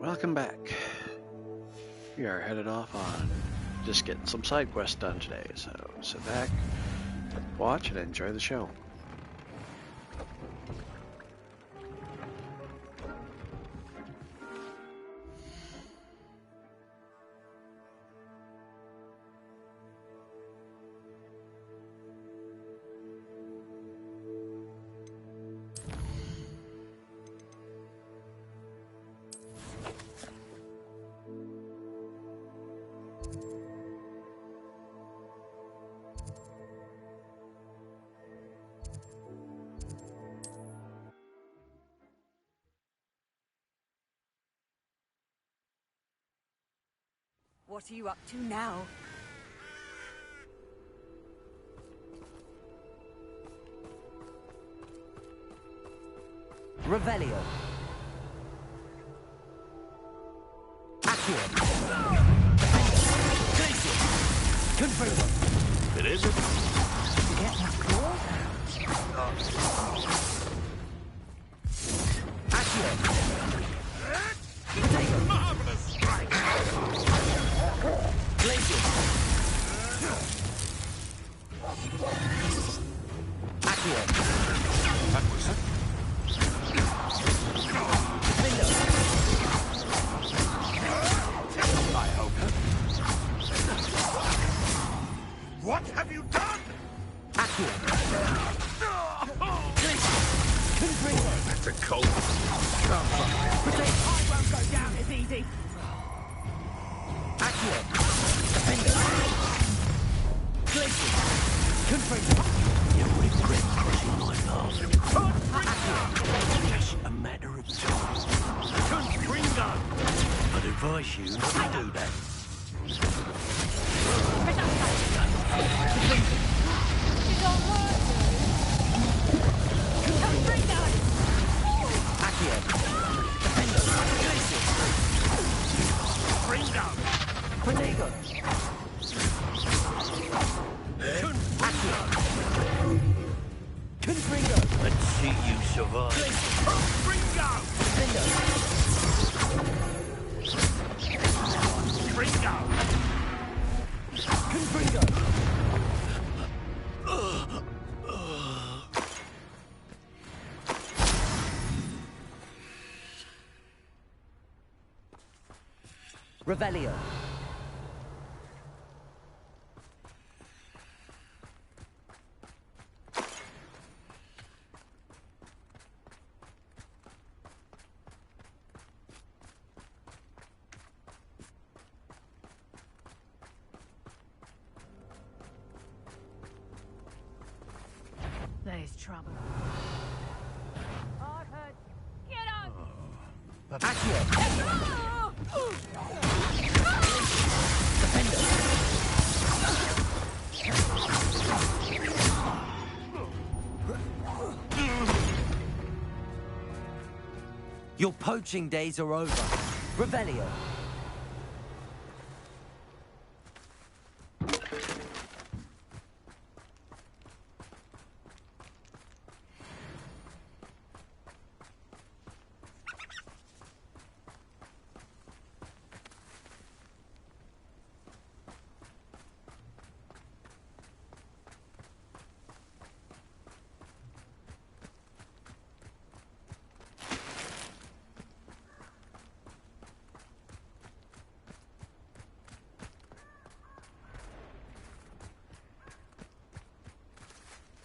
Welcome back. We are headed off on just getting some side quests done today, so sit back, watch, and enjoy the show. What are you up to now? Revelio. Accio. Confirm. It isn't? Get that claw? Accio. Potato. Marvelous strike! Glacier. Accio. That was it. Window. I hope. What have you done? Accio. Glacier. Confringo. That's a cold. Potato. I won't go down as easy. Accio. Defender. Glacier. Confringo. You regret crossing my path. Just a matter of time. Confringo! I'd advise you not to do that. It don't hurt. Confringo! Accio. Defender. Glacier. Confringo! Potato. Accio. Confringo. Let's see you survive. Confringo! Defender. Confringo! Confringo. Revelio. There's trouble. I've heard. Get up! Accio. Defender. Your poaching days are over. Revelio.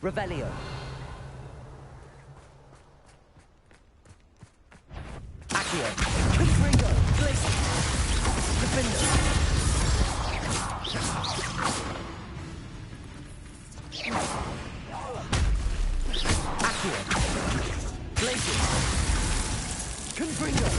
Revelio. Accio. Confringo. Glacier. Defender. Accio. Glacier. Confringo.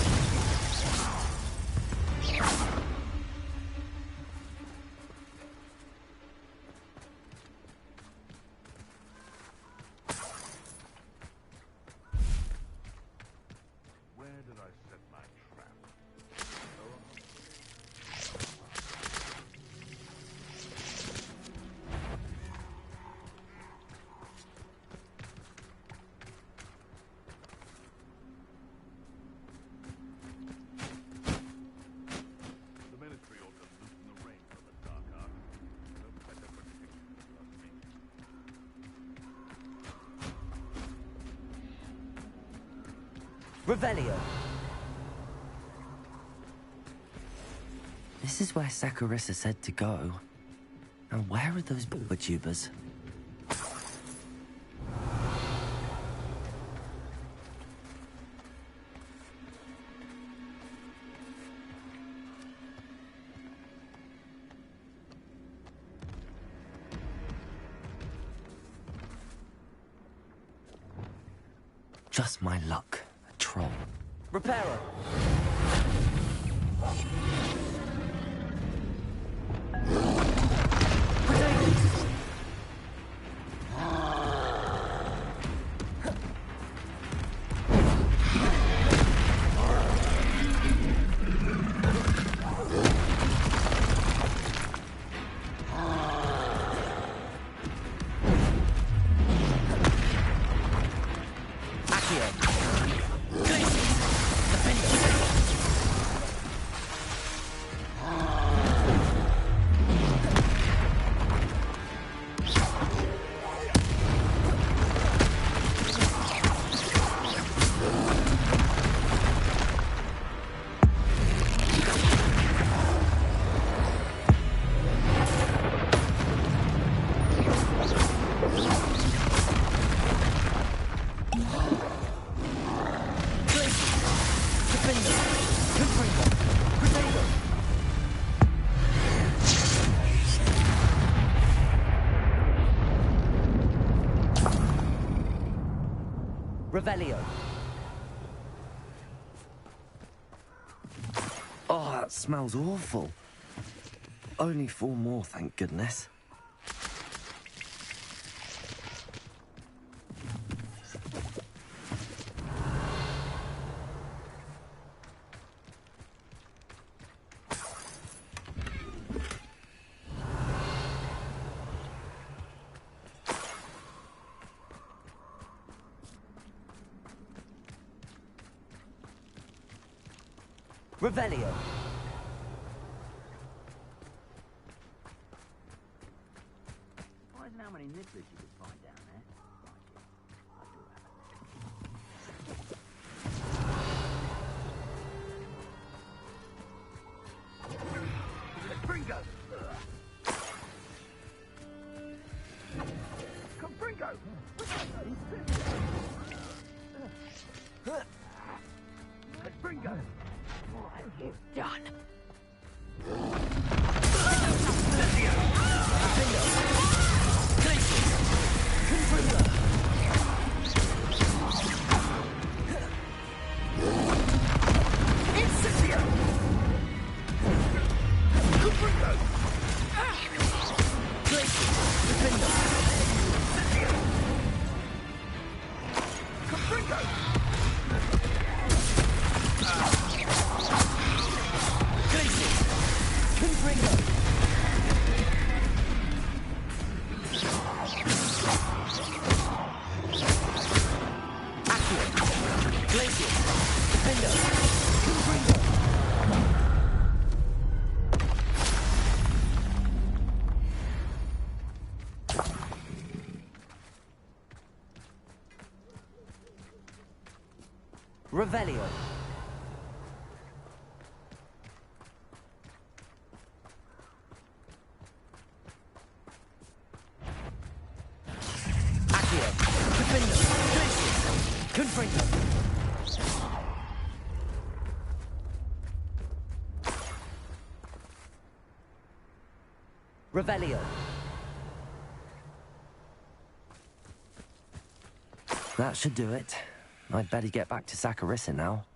Where did I set my trap? Revelio. This is where Saccharissa said to go. And where are those booba tubers? Just my luck. A troll. Reparo. Revelio. Oh, that smells awful. Only 4 more, thank goodness. Revelio. Surprising how many nibblers you could find down there. Confringo! Confringo! Confringo! What have you done? Revelio. Accio. Defendo. Confringo. Revelio. That should do it. I'd better get back to Saccharissa now.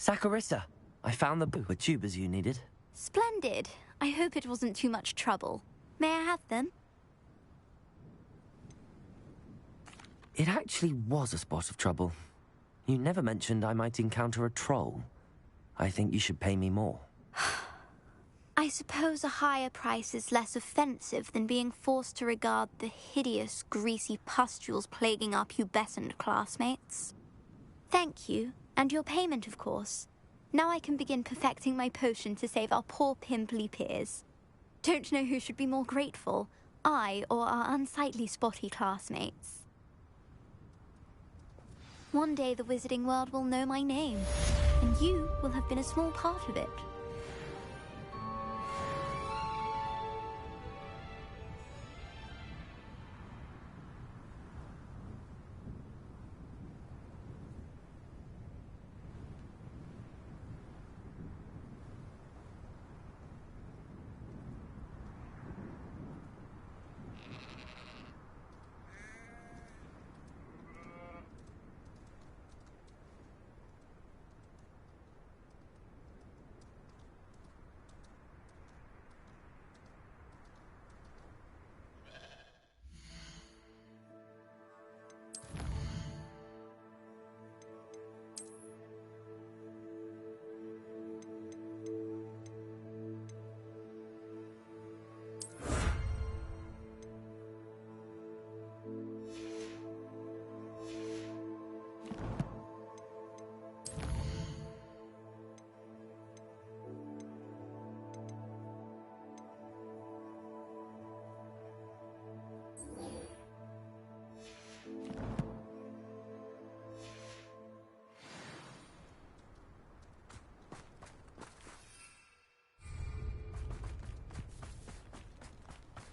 Saccharissa, I found the tubers you needed. Splendid. I hope it wasn't too much trouble. May I have them? It actually was a spot of trouble. You never mentioned I might encounter a troll. I think you should pay me more. I suppose a higher price is less offensive than being forced to regard the hideous, greasy pustules plaguing our pubescent classmates. Thank you, and your payment, of course. Now I can begin perfecting my potion to save our poor pimply peers. Don't know who should be more grateful, I or our unsightly spotty classmates. One day the wizarding world will know my name, and you will have been a small part of it.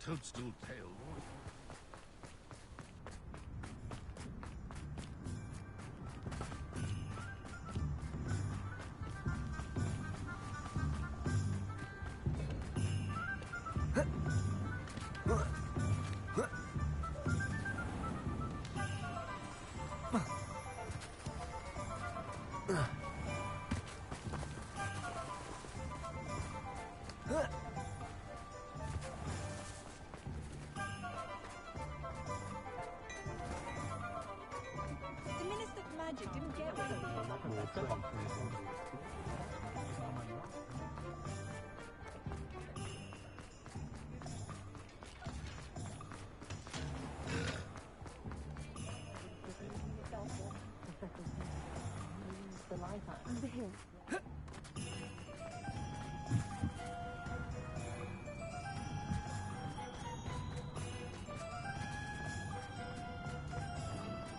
Toadstool tail.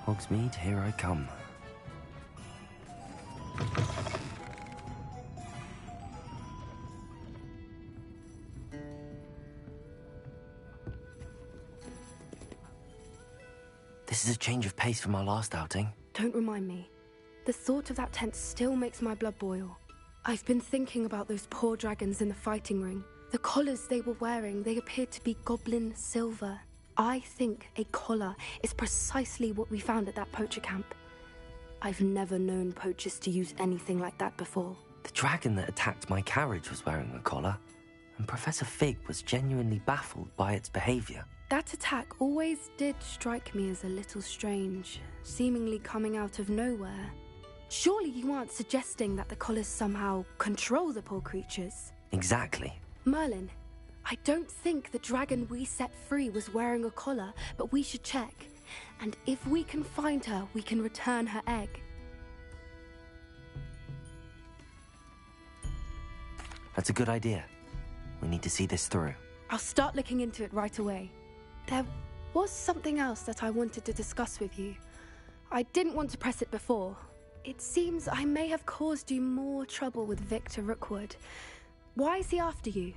Hogsmeade, here I come. This is a change of pace from our last outing. Don't remind me. The thought of that tent still makes my blood boil. I've been thinking about those poor dragons in the fighting ring. The collars they were wearing, they appeared to be goblin silver. I think a collar is precisely what we found at that poacher camp. I've never known poachers to use anything like that before. The dragon that attacked my carriage was wearing a collar, and Professor Fig was genuinely baffled by its behavior. That attack always did strike me as a little strange, seemingly coming out of nowhere. Surely you aren't suggesting that the collars somehow control the poor creatures? Exactly. Merlin, I don't think the dragon we set free was wearing a collar, but we should check. And if we can find her, we can return her egg. That's a good idea. We need to see this through. I'll start looking into it right away. There was something else that I wanted to discuss with you. I didn't want to press it before. It seems I may have caused you more trouble with Victor Rookwood. Why is he after you?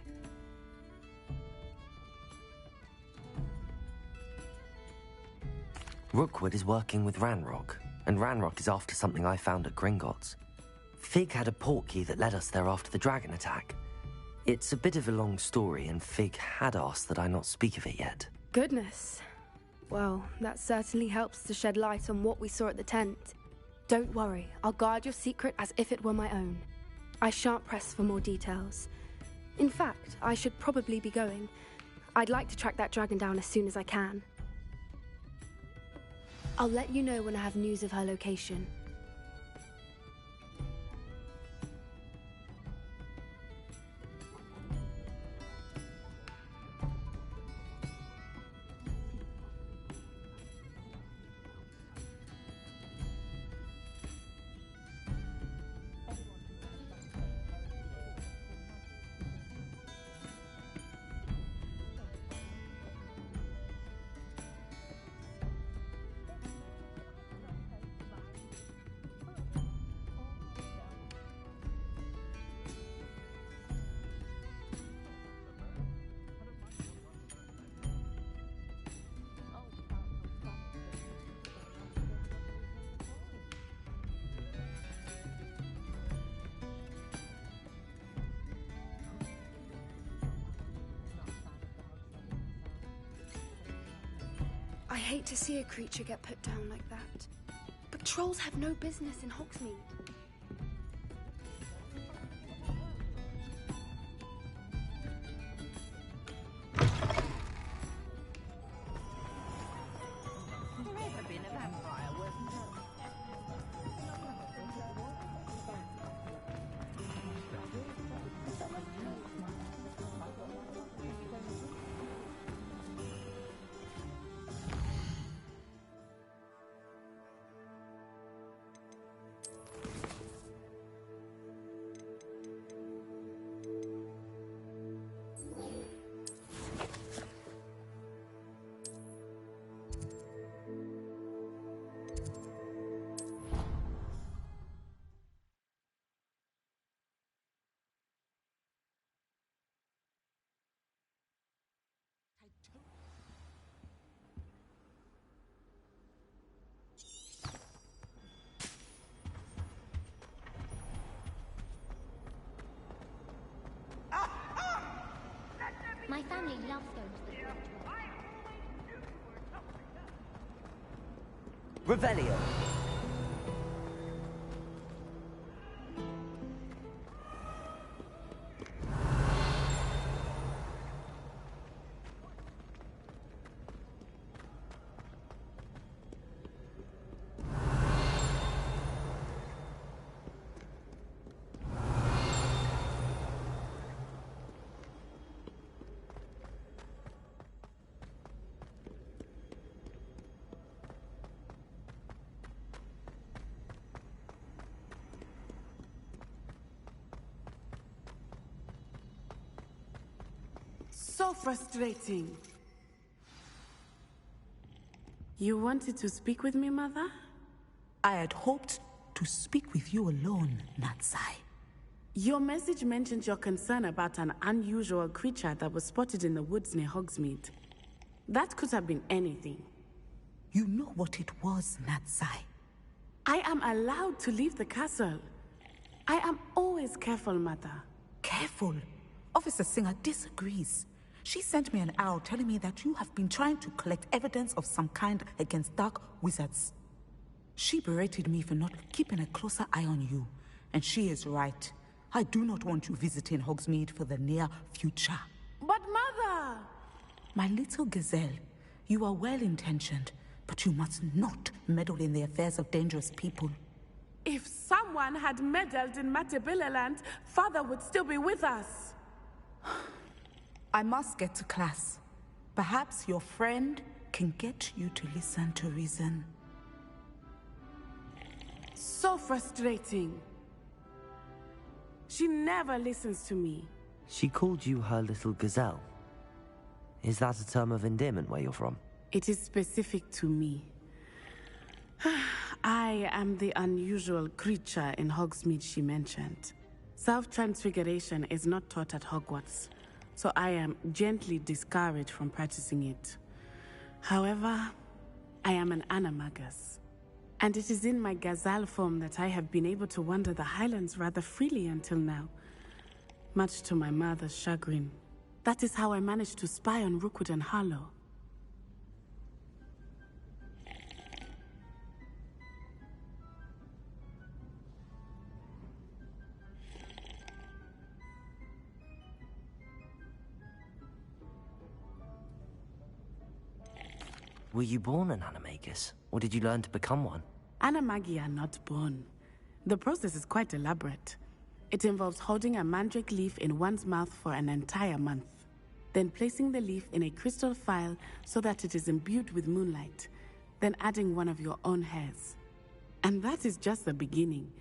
Rookwood is working with Ranrock, and Ranrock is after something I found at Gringotts. Fig had a portkey that led us there after the dragon attack. It's a bit of a long story, and Fig had asked that I not speak of it yet. Goodness. Well, that certainly helps to shed light on what we saw at the tent. Don't worry, I'll guard your secret as if it were my own. I shan't press for more details. In fact, I should probably be going. I'd like to track that dragon down as soon as I can. I'll let you know when I have news of her location. I hate to see a creature get put down like that. But trolls have no business in Hogsmeade. My family loves going to the Revelio. So frustrating. You wanted to speak with me, Mother? I had hoped to speak with you alone, Natsai. Your message mentioned your concern about an unusual creature that was spotted in the woods near Hogsmeade. That could have been anything. You know what it was, Natsai. I am allowed to leave the castle. I am always careful, Mother. Careful? Officer Singer disagrees. She sent me an owl telling me that you have been trying to collect evidence of some kind against dark wizards. She berated me for not keeping a closer eye on you, and she is right. I do not want you visiting Hogsmeade for the near future. But Mother! My little gazelle, you are well-intentioned, but you must not meddle in the affairs of dangerous people. If someone had meddled in Matabeleland, Father would still be with us. I must get to class. Perhaps your friend can get you to listen to reason. So frustrating. She never listens to me. She called you her little gazelle. Is that a term of endearment where you're from? It is specific to me. I am the unusual creature in Hogsmeade she mentioned. Self-transfiguration is not taught at Hogwarts, so I am gently discouraged from practicing it. However, I am an animagus, and it is in my gazelle form that I have been able to wander the Highlands rather freely until now, much to my mother's chagrin. That is how I managed to spy on Rookwood and Harlow. Were you born an animagus, or did you learn to become one? Animagi are not born. The process is quite elaborate. It involves holding a mandrake leaf in one's mouth for an entire month, then placing the leaf in a crystal phial so that it is imbued with moonlight, then adding one of your own hairs. And that is just the beginning.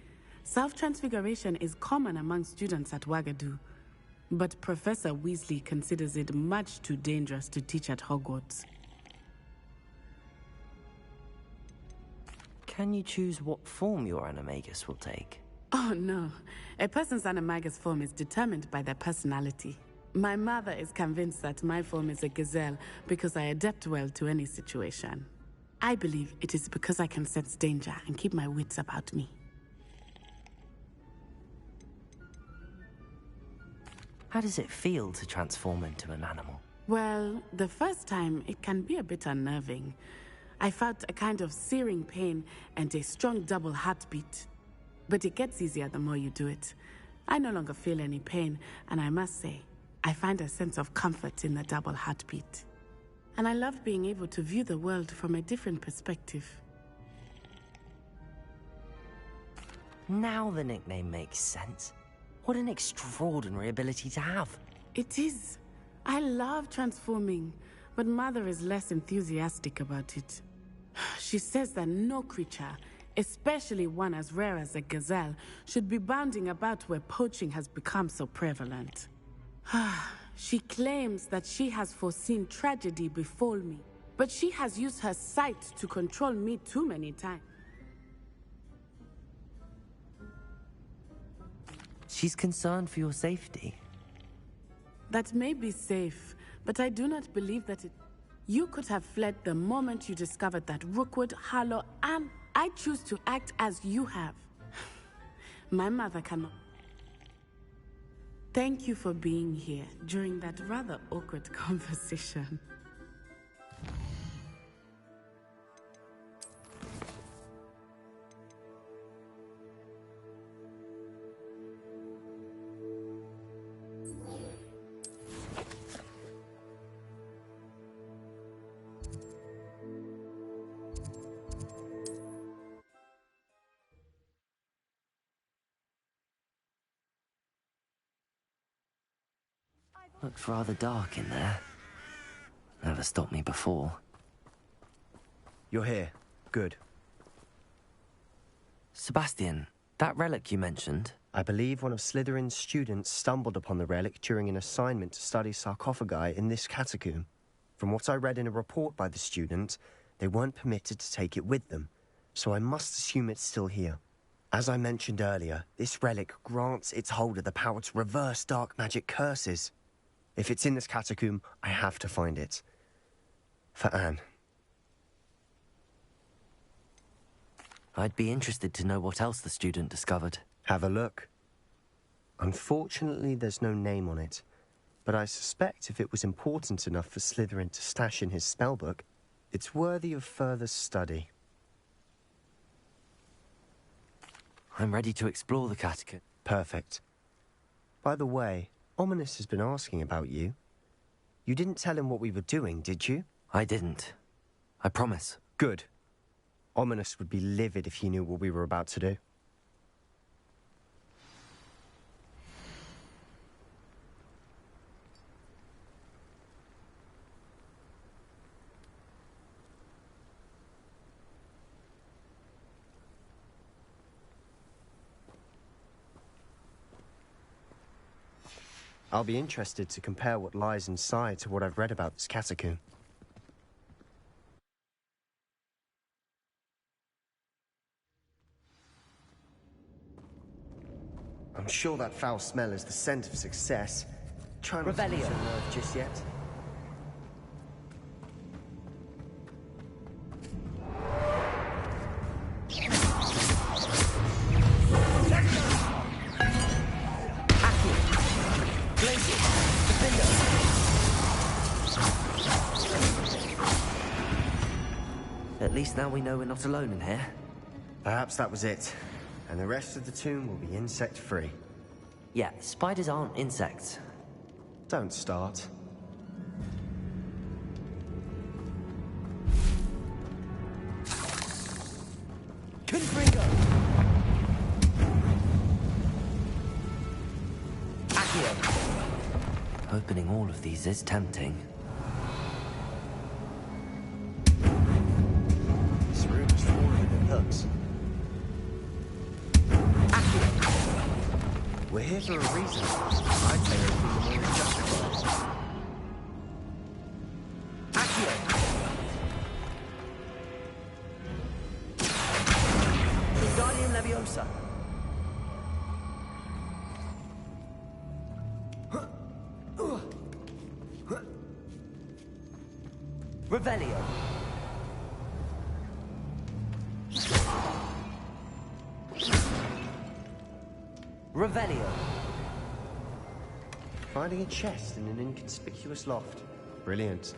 Self-transfiguration is common among students at Wagadu, but Professor Weasley considers it much too dangerous to teach at Hogwarts. Can you choose what form your animagus will take? Oh no, a person's animagus form is determined by their personality. My mother is convinced that my form is a gazelle because I adapt well to any situation. I believe it is because I can sense danger and keep my wits about me. How does it feel to transform into an animal? Well, the first time it can be a bit unnerving. I felt a kind of searing pain and a strong double heartbeat. But it gets easier the more you do it. I no longer feel any pain, and I must say, I find a sense of comfort in the double heartbeat. And I love being able to view the world from a different perspective. Now the nickname makes sense. What an extraordinary ability to have. It is. I love transforming, but Mother is less enthusiastic about it. She says that no creature, especially one as rare as a gazelle, should be bounding about where poaching has become so prevalent. She claims that she has foreseen tragedy befall me, but she has used her sight to control me too many times. She's concerned for your safety. That may be safe, but I do not believe that it... You could have fled the moment you discovered that Rookwood, Harlow, and I choose to act as you have. My mother cannot. Thank you for being here during that rather awkward conversation. Looked rather dark in there. Never stopped me before. You're here. Good. Sebastian, that relic you mentioned... I believe one of Slytherin's students stumbled upon the relic during an assignment to study sarcophagi in this catacomb. From what I read in a report by the student, they weren't permitted to take it with them, so I must assume it's still here. As I mentioned earlier, this relic grants its holder the power to reverse dark magic curses. If it's in this catacomb, I have to find it. For Anne. I'd be interested to know what else the student discovered. Have a look. Unfortunately, there's no name on it, but I suspect if it was important enough for Slytherin to stash in his spellbook, it's worthy of further study. I'm ready to explore the catacomb. Perfect. By the way, Ominis has been asking about you. You didn't tell him what we were doing, did you? I didn't. I promise. Good. Ominis would be livid if he knew what we were about to do. I'll be interested to compare what lies inside to what I've read about this catacomb. I'm sure that foul smell is the scent of success. Try not to lose your nerve just yet. At least now we know we're not alone in here. Perhaps that was it. And the rest of the tomb will be insect-free. Yeah, spiders aren't insects. Don't start. Opening all of these is tempting. This room is falling in hooks. We're here for a reason. I'd say everything the more is justified. Accio! Wingardium Leviosa. Revelio. Revelio. Finding a chest in an inconspicuous loft. Brilliant.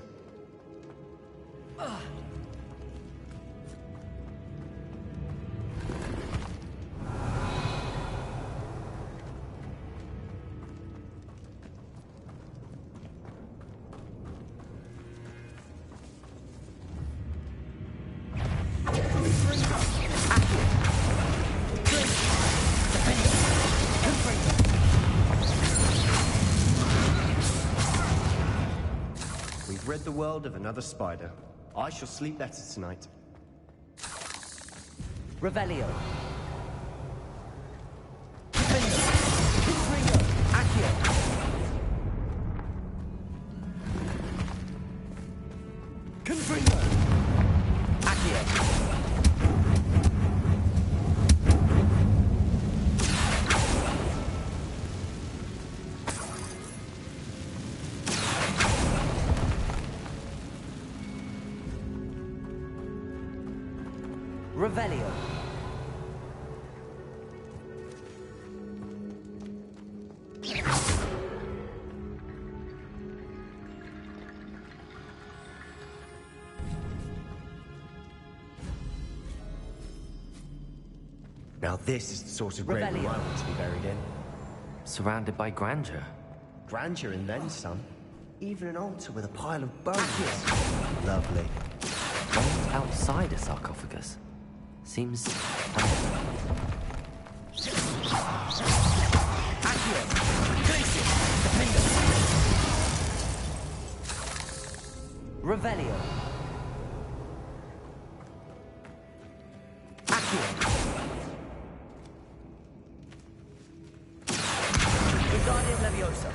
We've rid the world of another spider. I shall sleep better tonight. Revelio. Confringo. Accio. Confringo. Accio. Revelio. Now this is the sort of grave I want to be buried in. Surrounded by grandeur. Grandeur and then some. Even an altar with a pile of bones. Lovely. Bones outside a sarcophagus. Seems... Revelio. Accio. Wingardium Leviosa.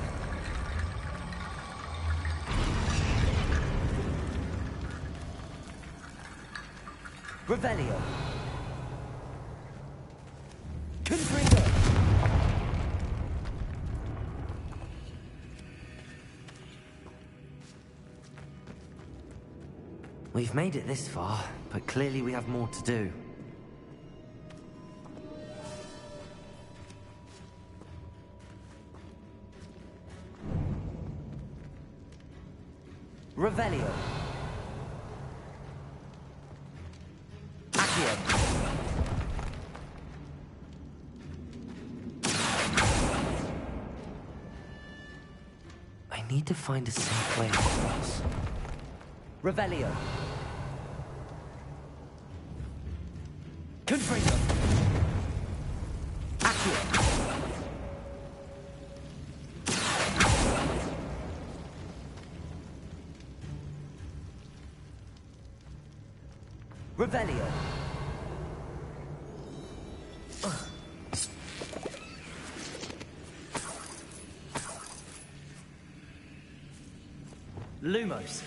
Revelio. Confringo. We've made it this far, but clearly we have more to do. Revelio. Accio. I need to find a safe way across. Revelio. Confringo. Accio. Revelio. Lumos.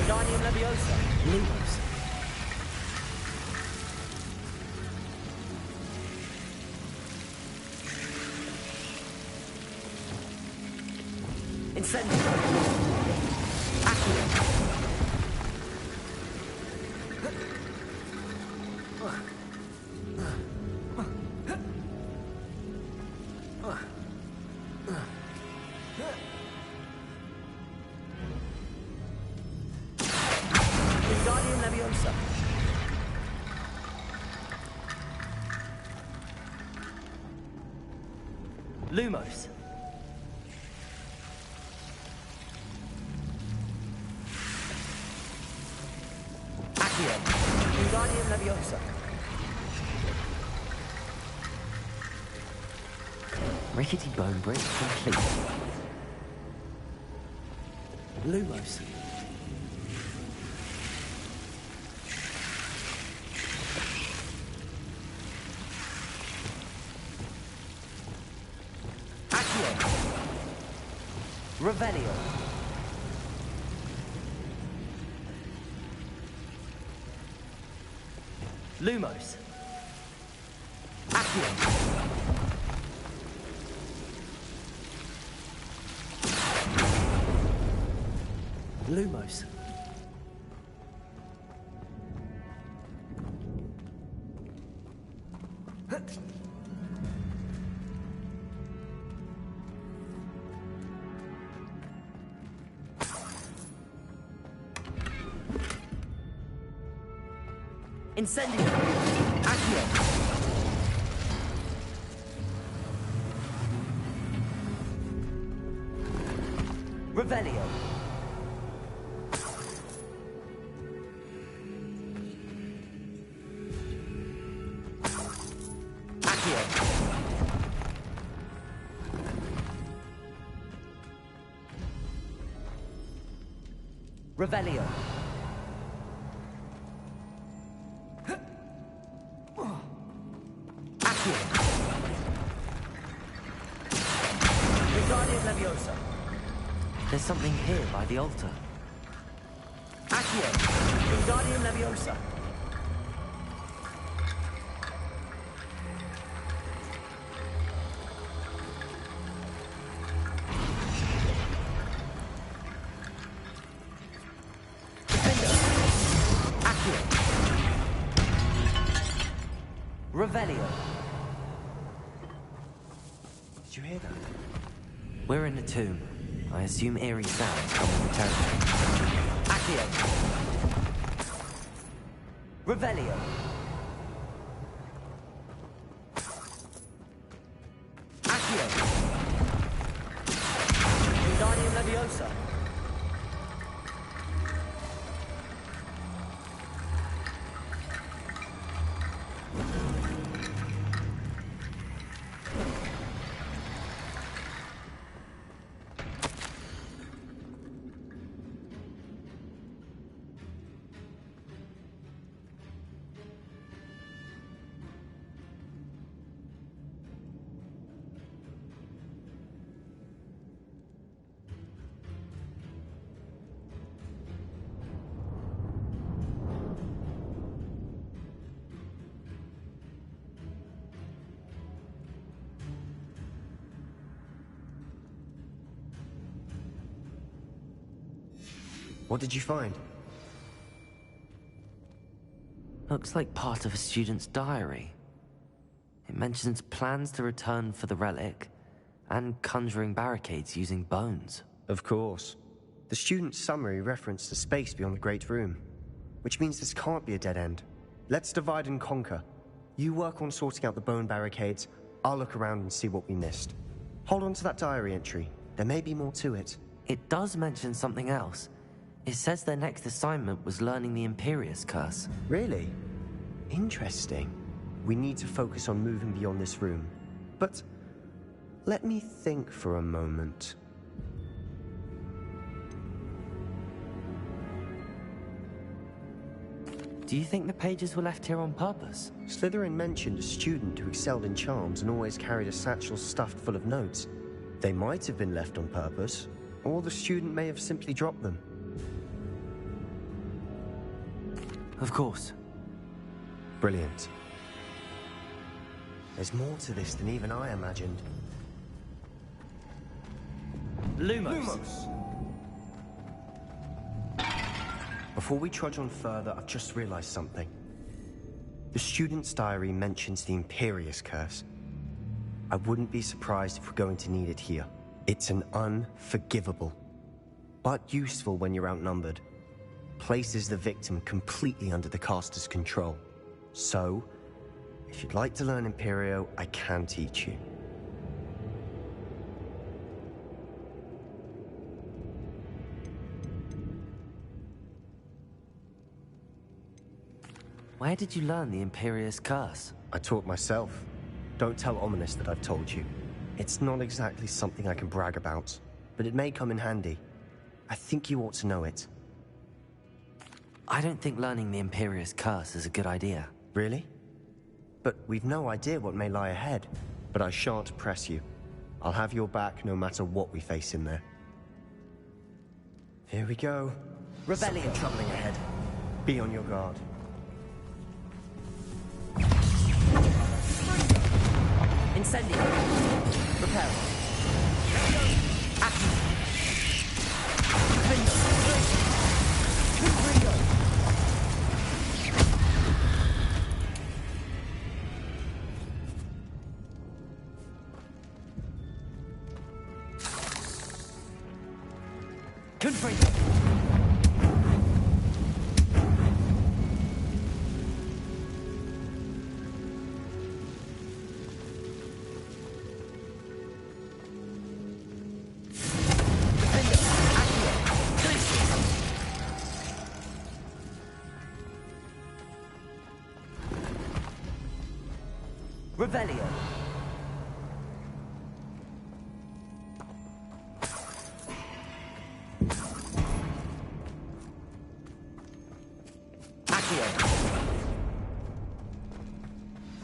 Wingardium Leviosa. Lumos. Incendio. Accio. Lumos. Accio. Wingardium Leviosa. Rickety Bone Brick complete. Lumos. Accio. Revelio. Lumos. Accio. Lumos. Incendio. Accio. Revelio. Accio. Revelio. Wingardium Leviosa. There's something here by the altar. Accio. Wingardium Leviosa. Defender. Accio. Revelio. Did you hear that? We're in the tomb. I assume eerie sounds come with the territory. Accio. Revelio. Accio. Wingardium Leviosa. What did you find? Looks like part of a student's diary. It mentions plans to return for the relic and conjuring barricades using bones. Of course. The student's summary referenced a space beyond the Great Room, which means this can't be a dead end. Let's divide and conquer. You work on sorting out the bone barricades, I'll look around and see what we missed. Hold on to that diary entry. There may be more to it. It does mention something else. It says their next assignment was learning the Imperius Curse. Really? Interesting. We need to focus on moving beyond this room. But let me think for a moment. Do you think the pages were left here on purpose? Slytherin mentioned a student who excelled in charms and always carried a satchel stuffed full of notes. They might have been left on purpose, or the student may have simply dropped them. Of course. Brilliant. There's more to this than even I imagined. Lumos. Before we trudge on further, I've just realized something. The student's diary mentions the Imperius Curse. I wouldn't be surprised if we're going to need it here. It's an unforgivable, but useful when you're outnumbered. Places the victim completely under the caster's control. So, if you'd like to learn Imperio, I can teach you. Where did you learn the Imperious Curse? I taught myself. Don't tell Ominous that I've told you. It's not exactly something I can brag about, but it may come in handy. I think you ought to know it. I don't think learning the Imperious Curse is a good idea. Really? But we've no idea what may lie ahead. But I shan't press you. I'll have your back no matter what we face in there. Here we go. Rebellion. Something troubling ahead. Be on your guard. Incendio. Repel. Action. Confringo. Revelio.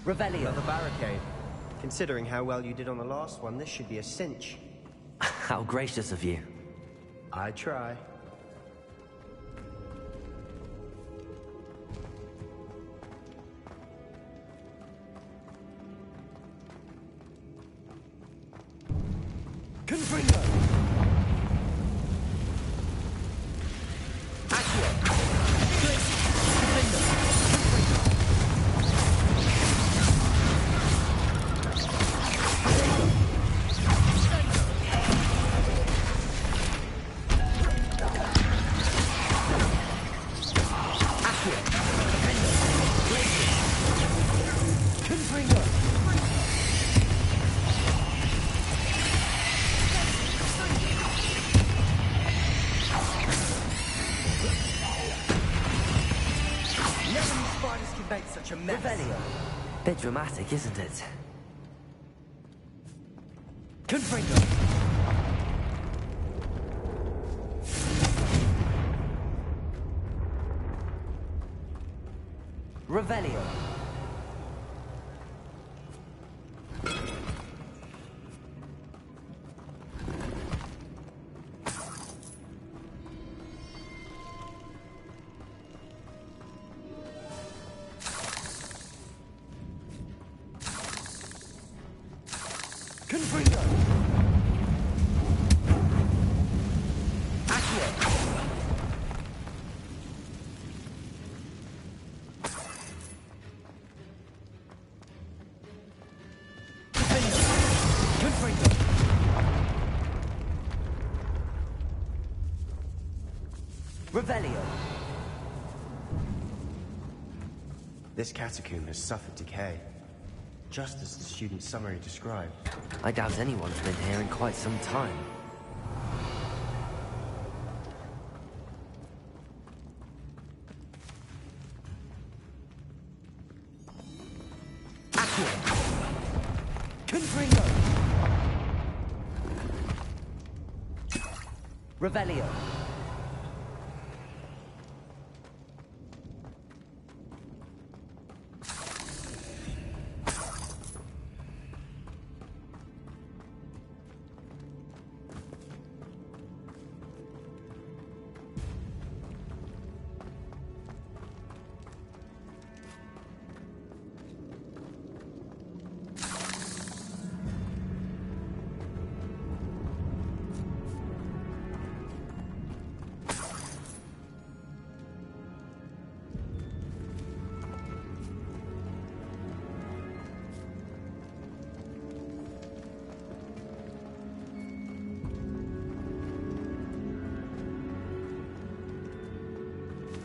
Revelio. Another barricade. Considering how well you did on the last one, this should be a cinch. How gracious of you. I try. Confringo. Revelio. Bit dramatic, isn't it? Confringo. Revelio. Confringo. Accio. Confringo. Revelio. This catacomb has suffered decay, just as the student summary described. I doubt anyone's been here in quite some time. Accio. Confringo. Revelio.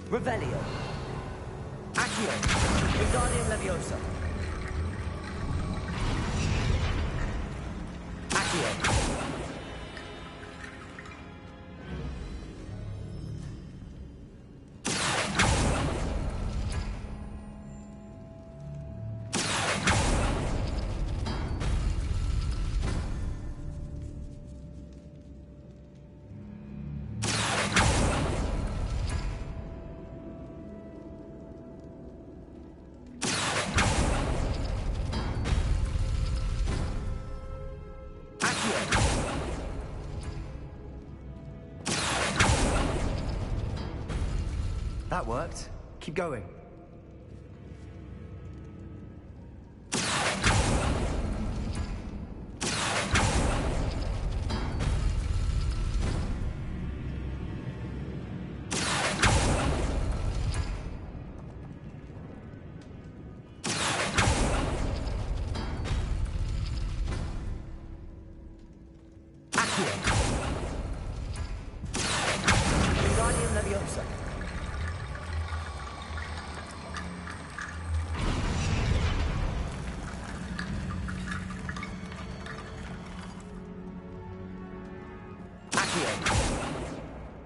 Revelio. Accio. Wingardium Leviosa. Accio. That worked. Keep going.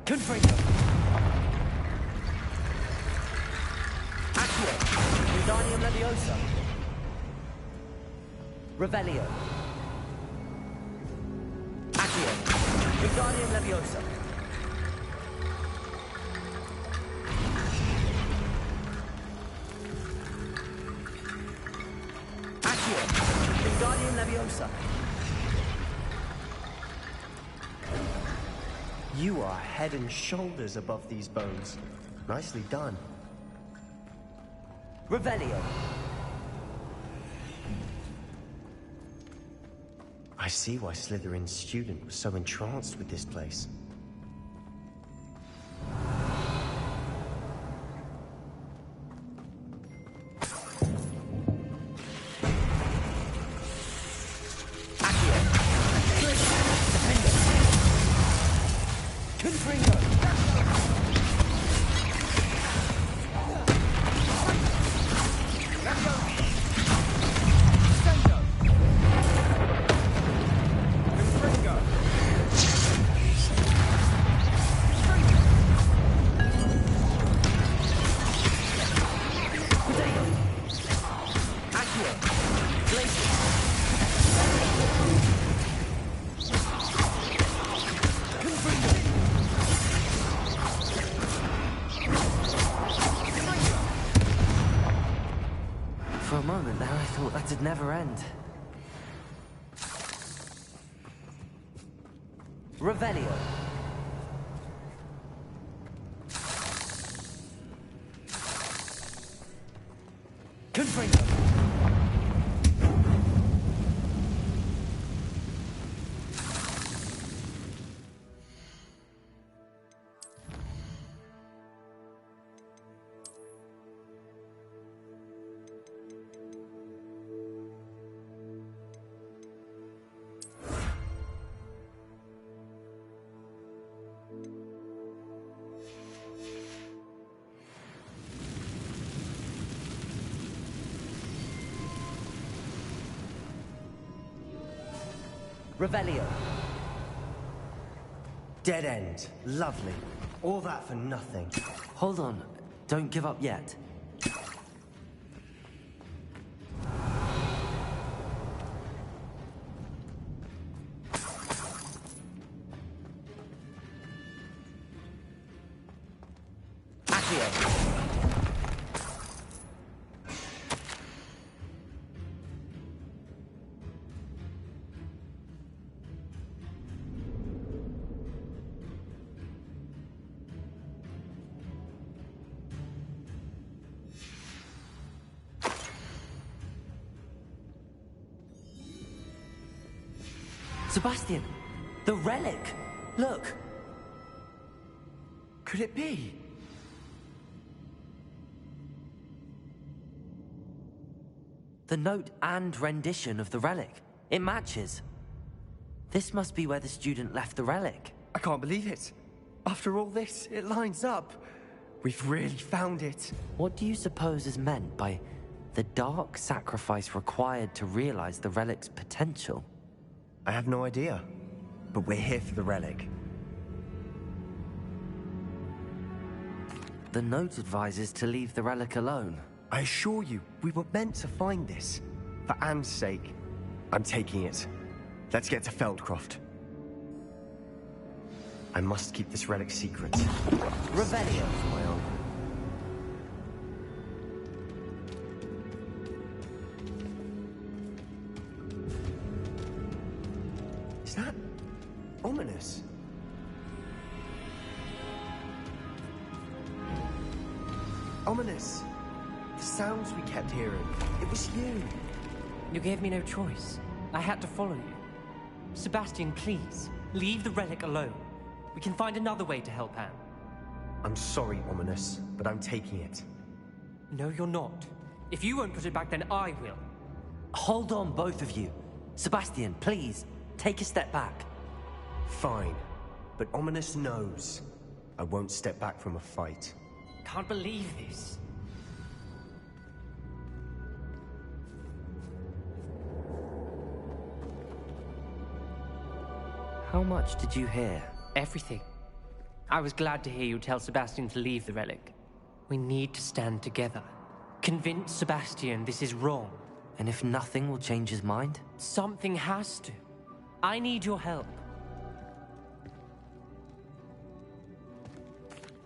Confringo. Accio. Wingardium Leviosa. Revelio. Accio. Wingardium Leviosa. Accio. Wingardium Leviosa. You are head and shoulders above these bones. Nicely done. Revelio. I see why Slytherin's student was so entranced with this place. For a moment there, I thought that'd never end. Revelio. Confringo. Revelio. Dead end. Lovely. All that for nothing. Hold on. Don't give up yet. Accio. Sebastian, the relic! Look! Could it be? The note and rendition of the relic. It matches. This must be where the student left the relic. I can't believe it. After all this, it lines up. We've really found it. What do you suppose is meant by the dark sacrifice required to realize the relic's potential? I have no idea, but we're here for the relic. The note advises to leave the relic alone. I assure you, we were meant to find this. For Anne's sake, I'm taking it. Let's get to Feldcroft. I must keep this relic secret. Revelio. For my own. Is that ominous? Ominous! The sounds we kept hearing, it was you. You gave me no choice. I had to follow you. Sebastian, please, leave the relic alone. We can find another way to help Anne. I'm sorry, Ominous, but I'm taking it. No, you're not. If you won't put it back, then I will. Hold on, both of you. Sebastian, please, take a step back. Fine, but Ominous knows I won't step back from a fight. Can't believe this. How much did you hear? Everything. I was glad to hear you tell Sebastian to leave the relic. We need to stand together. Convince Sebastian this is wrong. And if nothing will change his mind? Something has to. I need your help.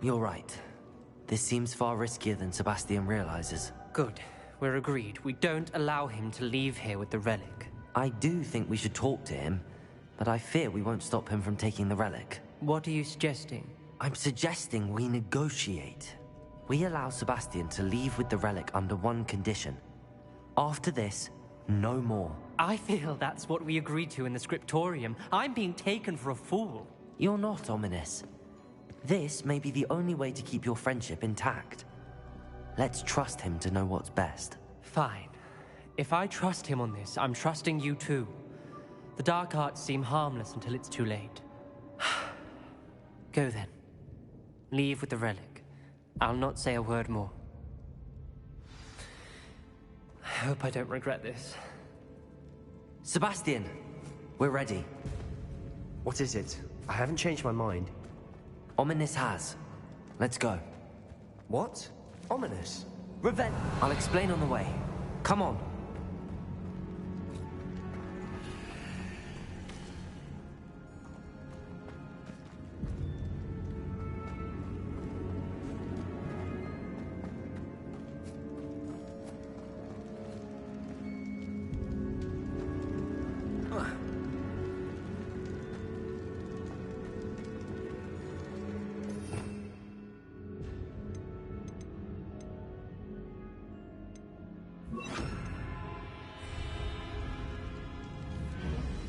You're right. This seems far riskier than Sebastian realizes. Good. We're agreed. We don't allow him to leave here with the relic. I do think we should talk to him, but I fear we won't stop him from taking the relic. What are you suggesting? I'm suggesting we negotiate. We allow Sebastian to leave with the relic under one condition. After this, no more. I feel that's what we agreed to in the scriptorium. I'm being taken for a fool. You're not, Ominous. This may be the only way to keep your friendship intact. Let's trust him to know what's best. Fine. If I trust him on this, I'm trusting you too. The dark arts seem harmless until it's too late. Go then. Leave with the relic. I'll not say a word more. I hope I don't regret this. Sebastian, we're ready. What is it? I haven't changed my mind. Ominous has. Let's go. What? Ominous? Revenge. I'll explain on the way. Come on.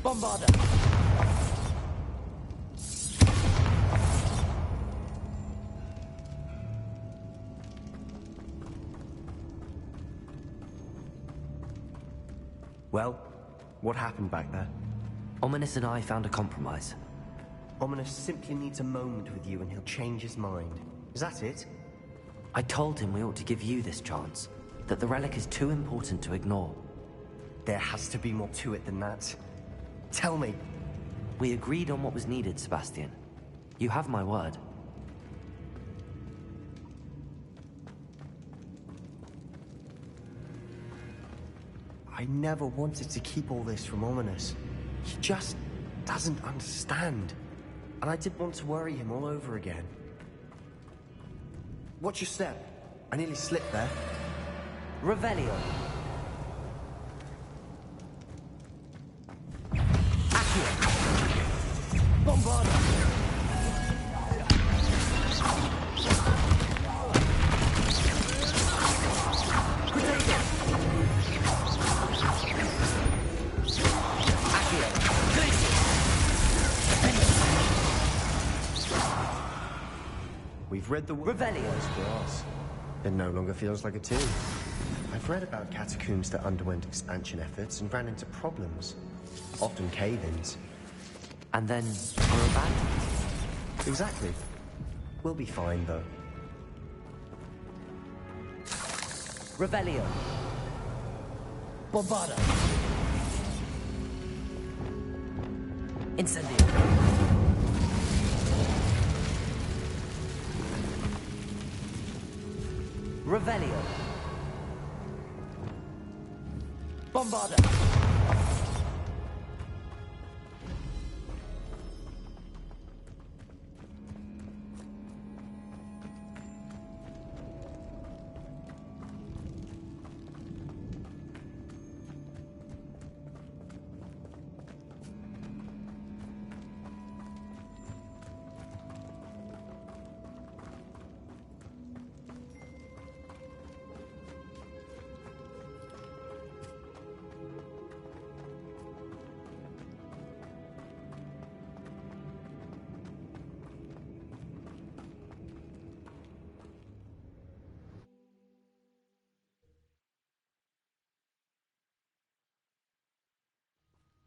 Bombarda! Well, what happened back there? Ominous and I found a compromise. Ominous simply needs a moment with you and he'll change his mind. Is that it? I told him we ought to give you this chance, that the relic is too important to ignore. There has to be more to it than that. Tell me. We agreed on what was needed, Sebastian. You have my word. I never wanted to keep all this from Ominous. He just doesn't understand. And I didn't want to worry him all over again. Watch your step. I nearly slipped there. Revelio. Bombarda! We've read the Revelio's for us. It no longer feels like a tomb. I've read about catacombs that underwent expansion efforts and ran into problems. Often cave-ins. And then were abandoned. Exactly. We'll be fine, though. Revelio. Bombarda! Incendio. Revelio. Bombarda!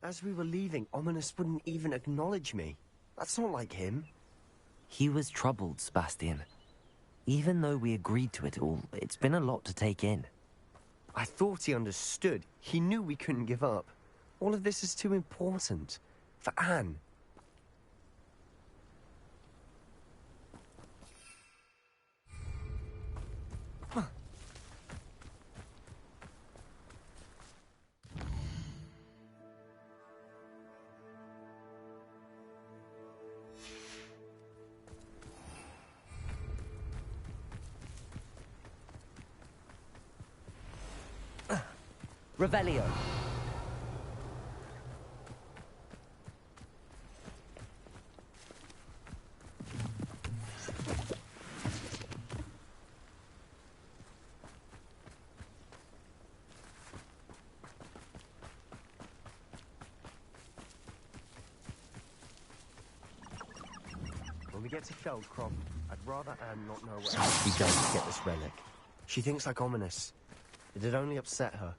As we were leaving, Ominous wouldn't even acknowledge me. That's not like him. He was troubled, Sebastian. Even though we agreed to it all, it's been a lot to take in. I thought he understood. He knew we couldn't give up. All of this is too important. For Anne. Revelio. When we get to Feldcroft, I'd rather Anne not know where else we go to get this relic. She thinks like Ominous. It'd only upset her.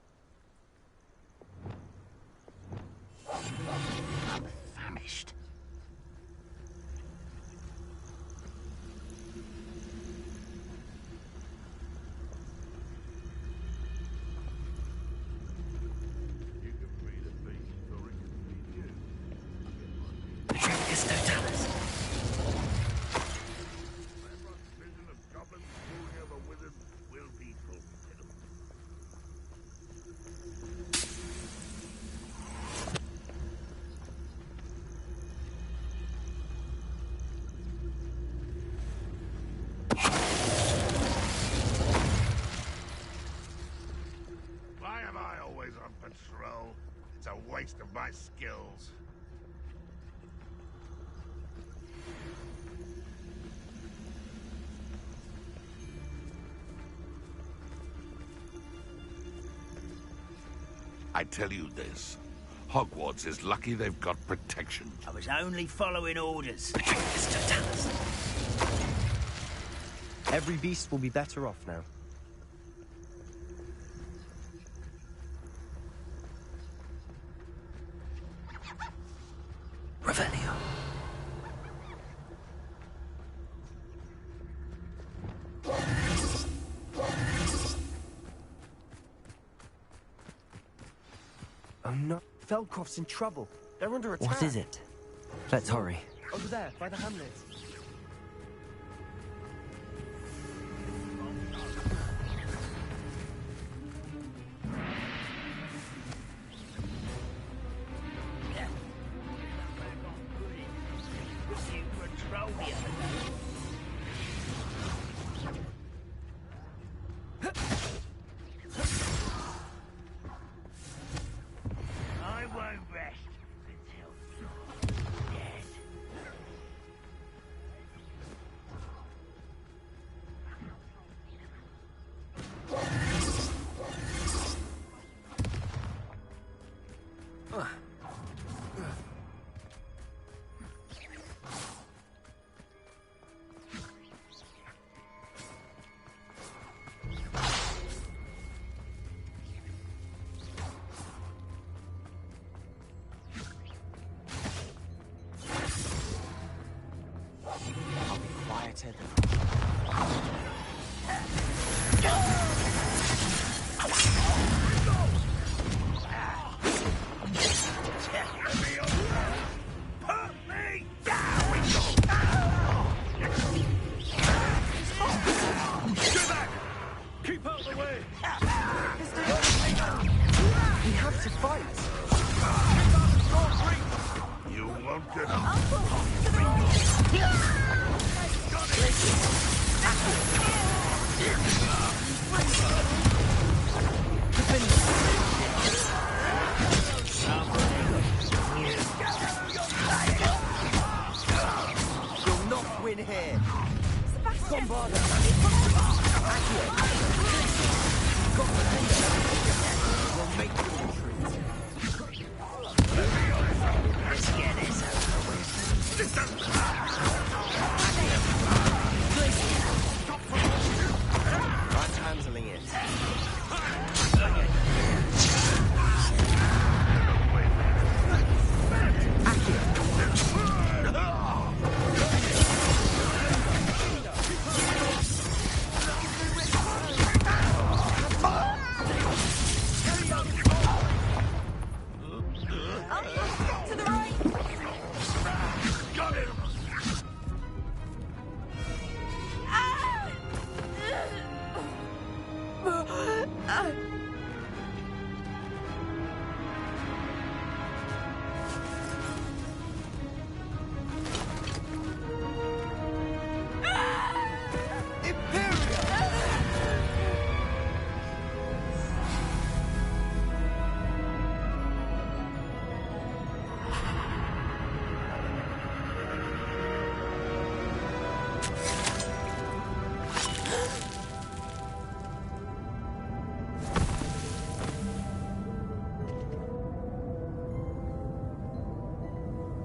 I'm famished. It's a waste of my skills. I tell you this. Hogwarts is lucky they've got protection. I was only following orders. Every beast will be better off now. Revelio. Oh no, Feldcroft's in trouble. They're under attack. What is it? Let's hurry. Over there, by the hamlet.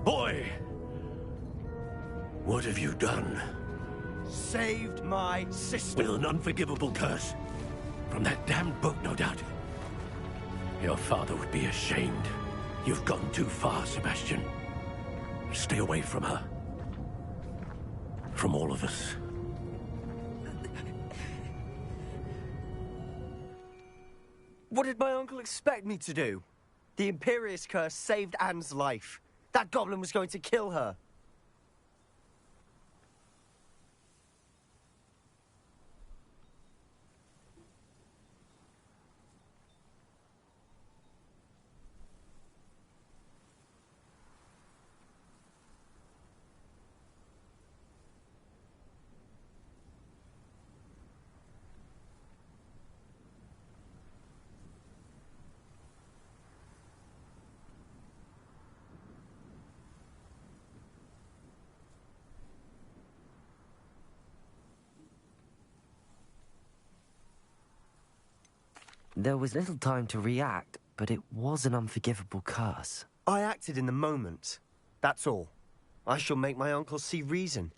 Boy! What have you done? Saved my sister. With an unforgivable curse. From that damned book, no doubt. Your father would be ashamed. You've gone too far, Sebastian. Stay away from her. From all of us. What did my uncle expect me to do? The Imperius curse saved Anne's life. That goblin was going to kill her. There was little time to react, but it was an unforgivable curse. I acted in the moment. That's all. I shall make my uncle see reason.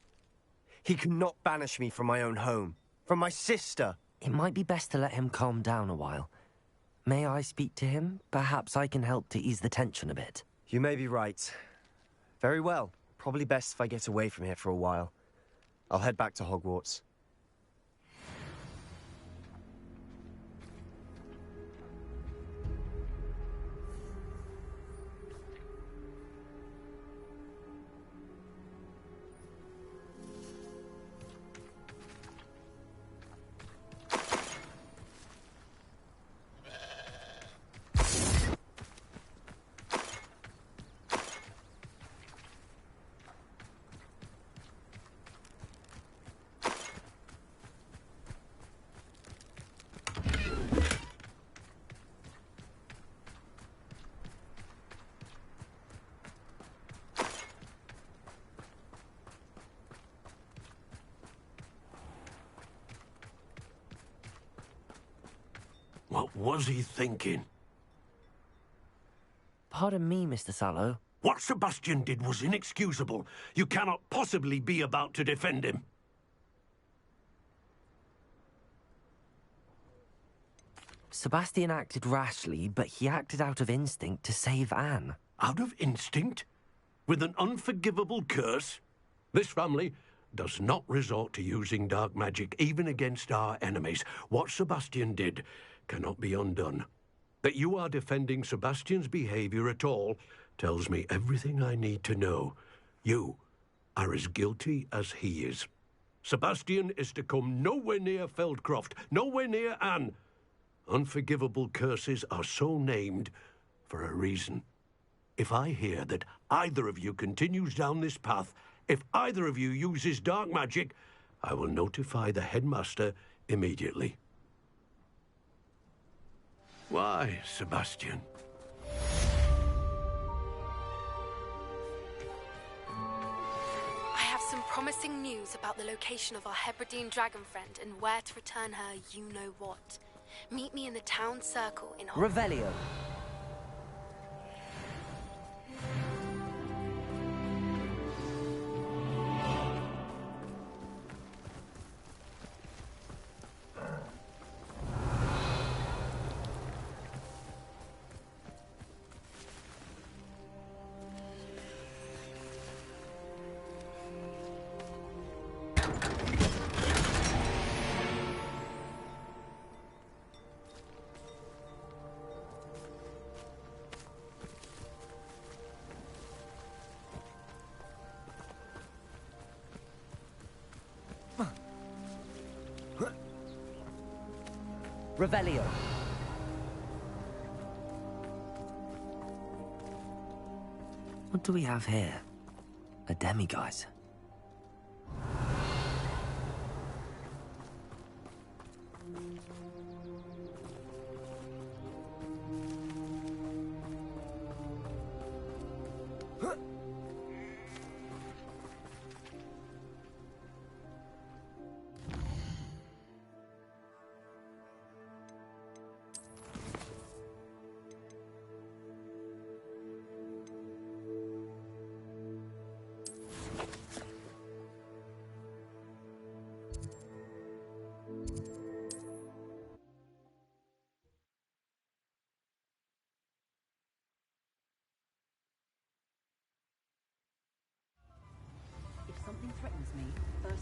He cannot banish me from my own home, from my sister. It might be best to let him calm down a while. May I speak to him? Perhaps I can help to ease the tension a bit. You may be right. Very well. Probably best if I get away from here for a while. I'll head back to Hogwarts. What was he thinking? Pardon me, Mr. Sallow. What Sebastian did was inexcusable. You cannot possibly be about to defend him. Sebastian acted rashly, but he acted out of instinct to save Anne. Out of instinct? With an unforgivable curse? This family does not resort to using dark magic, even against our enemies. What Sebastian did cannot be undone. That you are defending Sebastian's behavior at all tells me everything I need to know. You are as guilty as he is. Sebastian is to come nowhere near Feldcroft, nowhere near Anne. Unforgivable curses are so named for a reason. If I hear that either of you continues down this path, if either of you uses dark magic, I will notify the headmaster immediately. Why, Sebastian? I have some promising news about the location of our Hebridean dragon friend and where to return her you-know-what. Meet me in the town circle in Revelio. Revelio. What do we have here? A demiguise.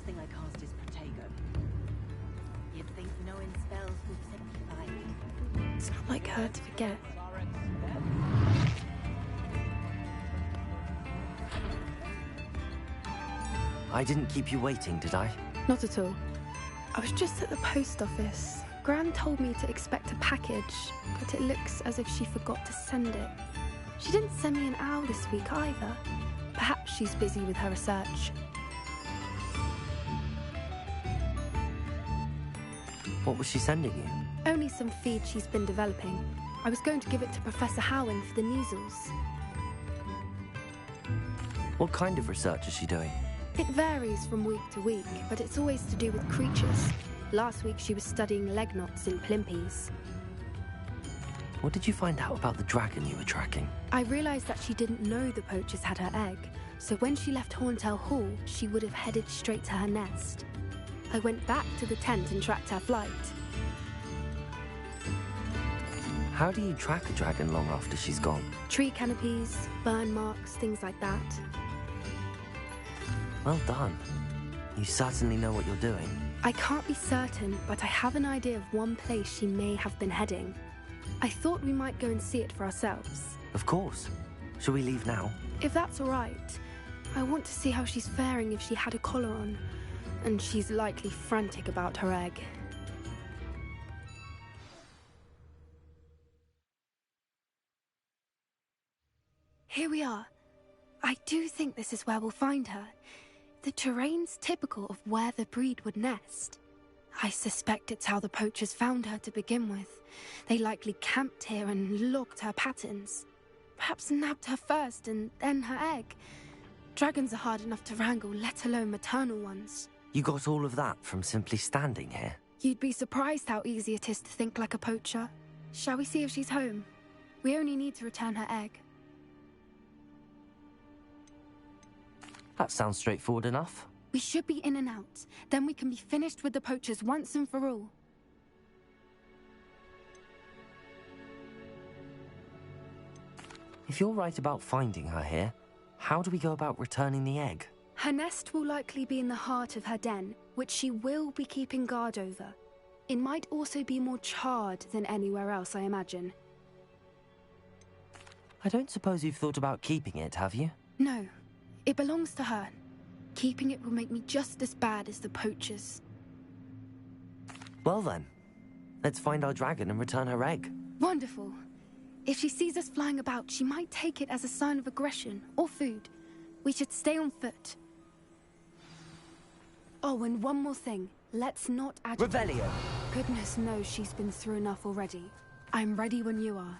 thing I cast is Protego. You'd think knowing spells would simplify it. It's not like her to forget. I didn't keep you waiting, did I? Not at all. I was just at the post office. Gran told me to expect a package, but it looks as if she forgot to send it. She didn't send me an owl this week either. Perhaps she's busy with her research. What was she sending you? Only some feed she's been developing. I was going to give it to Professor Howin for the measles. What kind of research is she doing? It varies from week to week, but it's always to do with creatures. Last week she was studying leg knots in Plimpes. What did you find out about the dragon you were tracking? I realized that she didn't know the poachers had her egg, so when she left Horntail Hall, she would have headed straight to her nest. I went back to the tent and tracked her flight. How do you track a dragon long after she's gone? Tree canopies, burn marks, things like that. Well done. You certainly know what you're doing. I can't be certain, but I have an idea of one place she may have been heading. I thought we might go and see it for ourselves. Of course. Shall we leave now? If that's all right. I want to see how she's faring if she had a collar on. And she's likely frantic about her egg. Here we are. I do think this is where we'll find her. The terrain's typical of where the breed would nest. I suspect it's how the poachers found her to begin with. They likely camped here and logged her patterns. Perhaps nabbed her first and then her egg. Dragons are hard enough to wrangle, let alone maternal ones. You got all of that from simply standing here? You'd be surprised how easy it is to think like a poacher. Shall we see if she's home? We only need to return her egg. That sounds straightforward enough. We should be in and out. Then we can be finished with the poachers once and for all. If you're right about finding her here, how do we go about returning the egg? Her nest will likely be in the heart of her den, which she will be keeping guard over. It might also be more charred than anywhere else, I imagine. I don't suppose you've thought about keeping it, have you? No. It belongs to her. Keeping it will make me just as bad as the poachers. Well then, let's find our dragon and return her egg. Wonderful. If she sees us flying about, she might take it as a sign of aggression or food. We should stay on foot. Oh, and one more thing. Let's not agitate. Revelio! Goodness knows she's been through enough already. I'm ready when you are.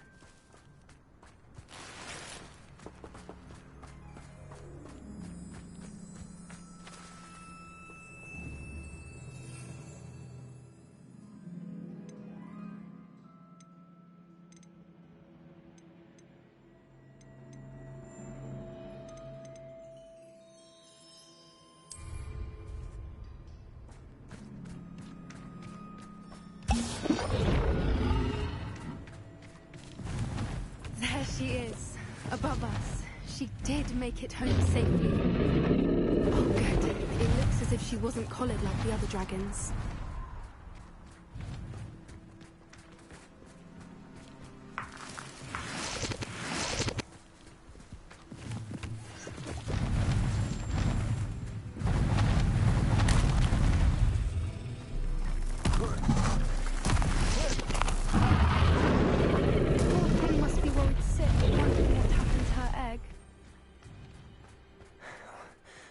There she is, above us. She did make it home safely. Oh, good. It looks as if she wasn't collared like the other dragons.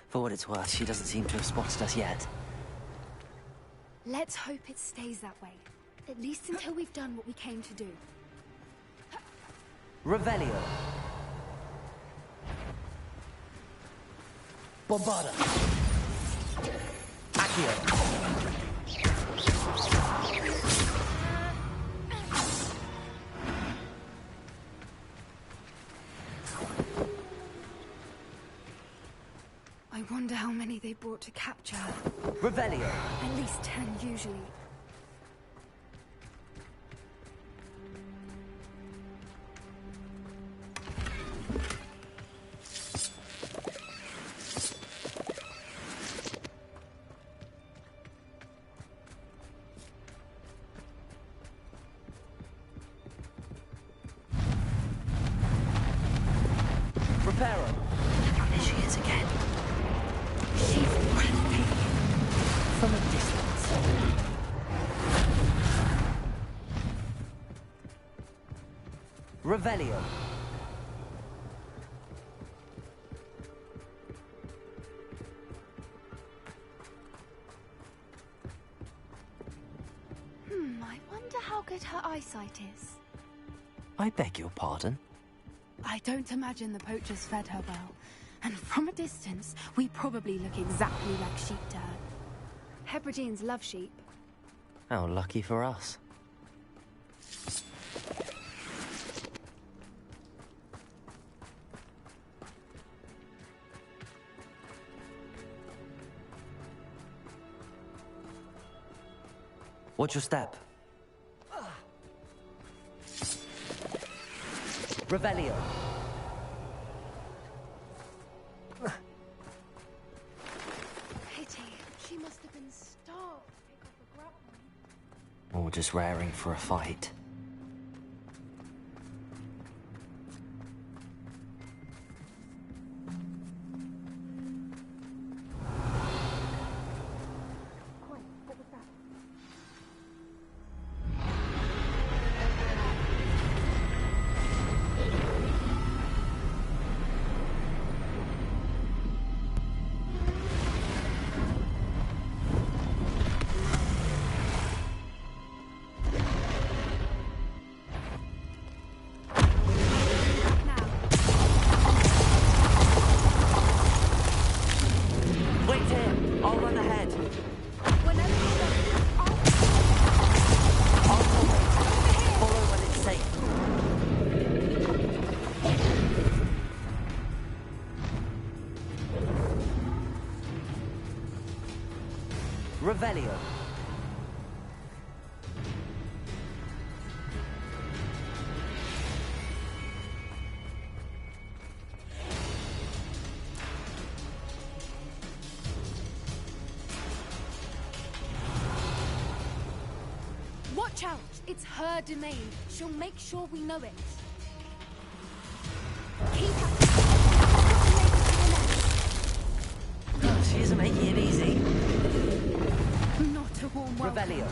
For what it's worth, she doesn't seem to have spotted us yet. Let's hope it stays that way. At least until we've done what we came to do. Revelio. Bombarda. Accio. I wonder how many they brought to capture her. Revelio. At least 10 usually. Reparo! There she is again. She's breathtaking. From a distance. Revelio. I wonder how good her eyesight is. I beg your pardon? I don't imagine the poachers fed her well. And from a distance, we probably look exactly like sheep to her. Hebrideans love sheep. How lucky for us. Watch your step. Revelio. Pity. She must have been starved to pick up a grappling. Or just raring for a fight. Revelio. Watch out! It's her domain. She'll make sure we know it. Keep at Oh, she isn't making it easy. Not a warm welcome. Revelio.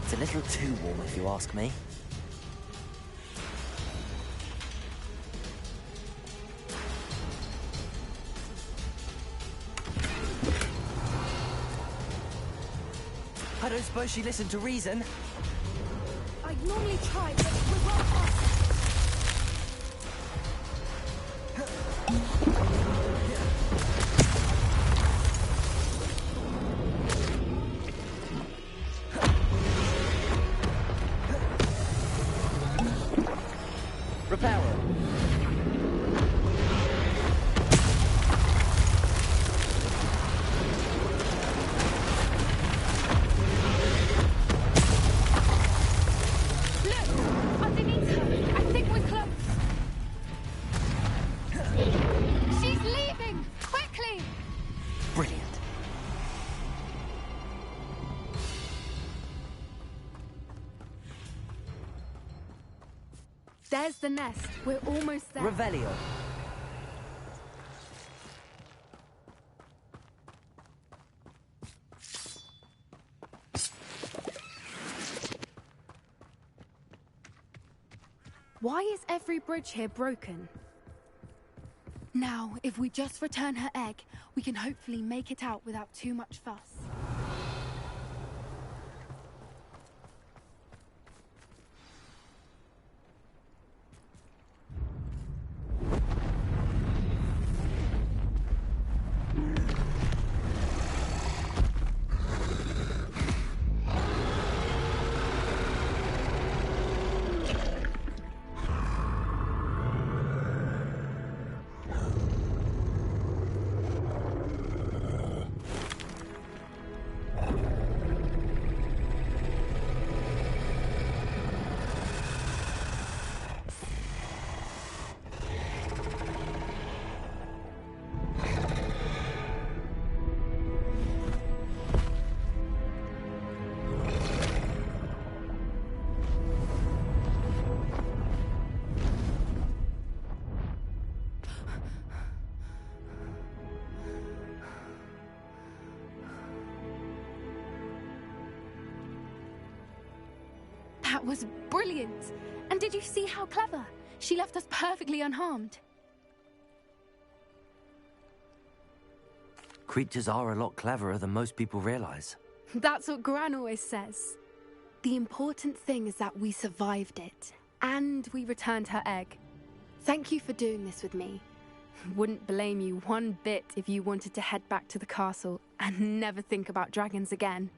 It's a little too warm, if you ask me. I don't suppose she listened to reason. I normally try, but we're well past. There's the nest. We're almost there. Revelio. Why is every bridge here broken? Now, if we just return her egg, we can hopefully make it out without too much fuss. That was brilliant! And did you see how clever? She left us perfectly unharmed. Creatures are a lot cleverer than most people realize. That's what Gran always says. The important thing is that we survived it, and we returned her egg. Thank you for doing this with me. Wouldn't blame you one bit if you wanted to head back to the castle and never think about dragons again.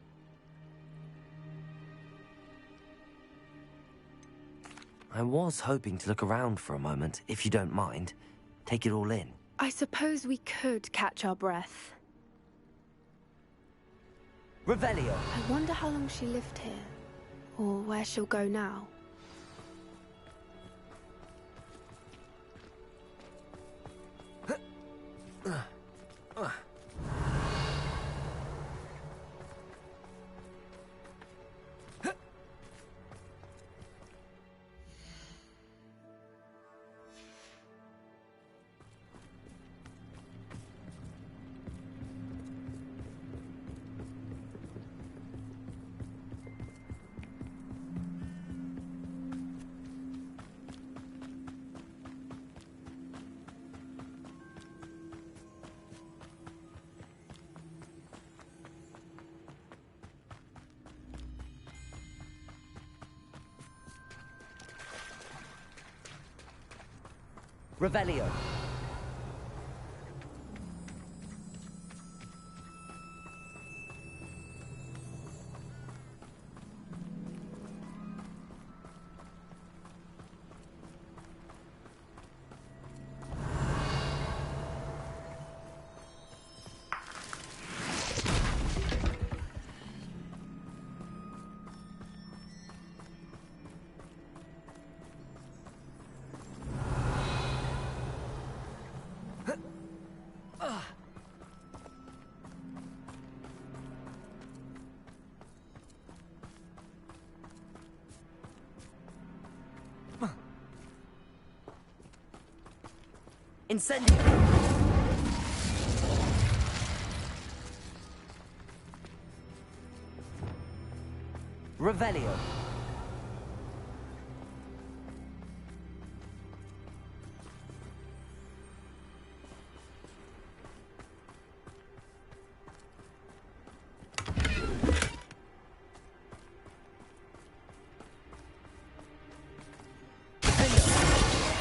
I was hoping to look around for a moment, if you don't mind. Take it all in. I suppose we could catch our breath. Revelio! I wonder how long she lived here, or where she'll go now. Revelio. Incendio! Revelio.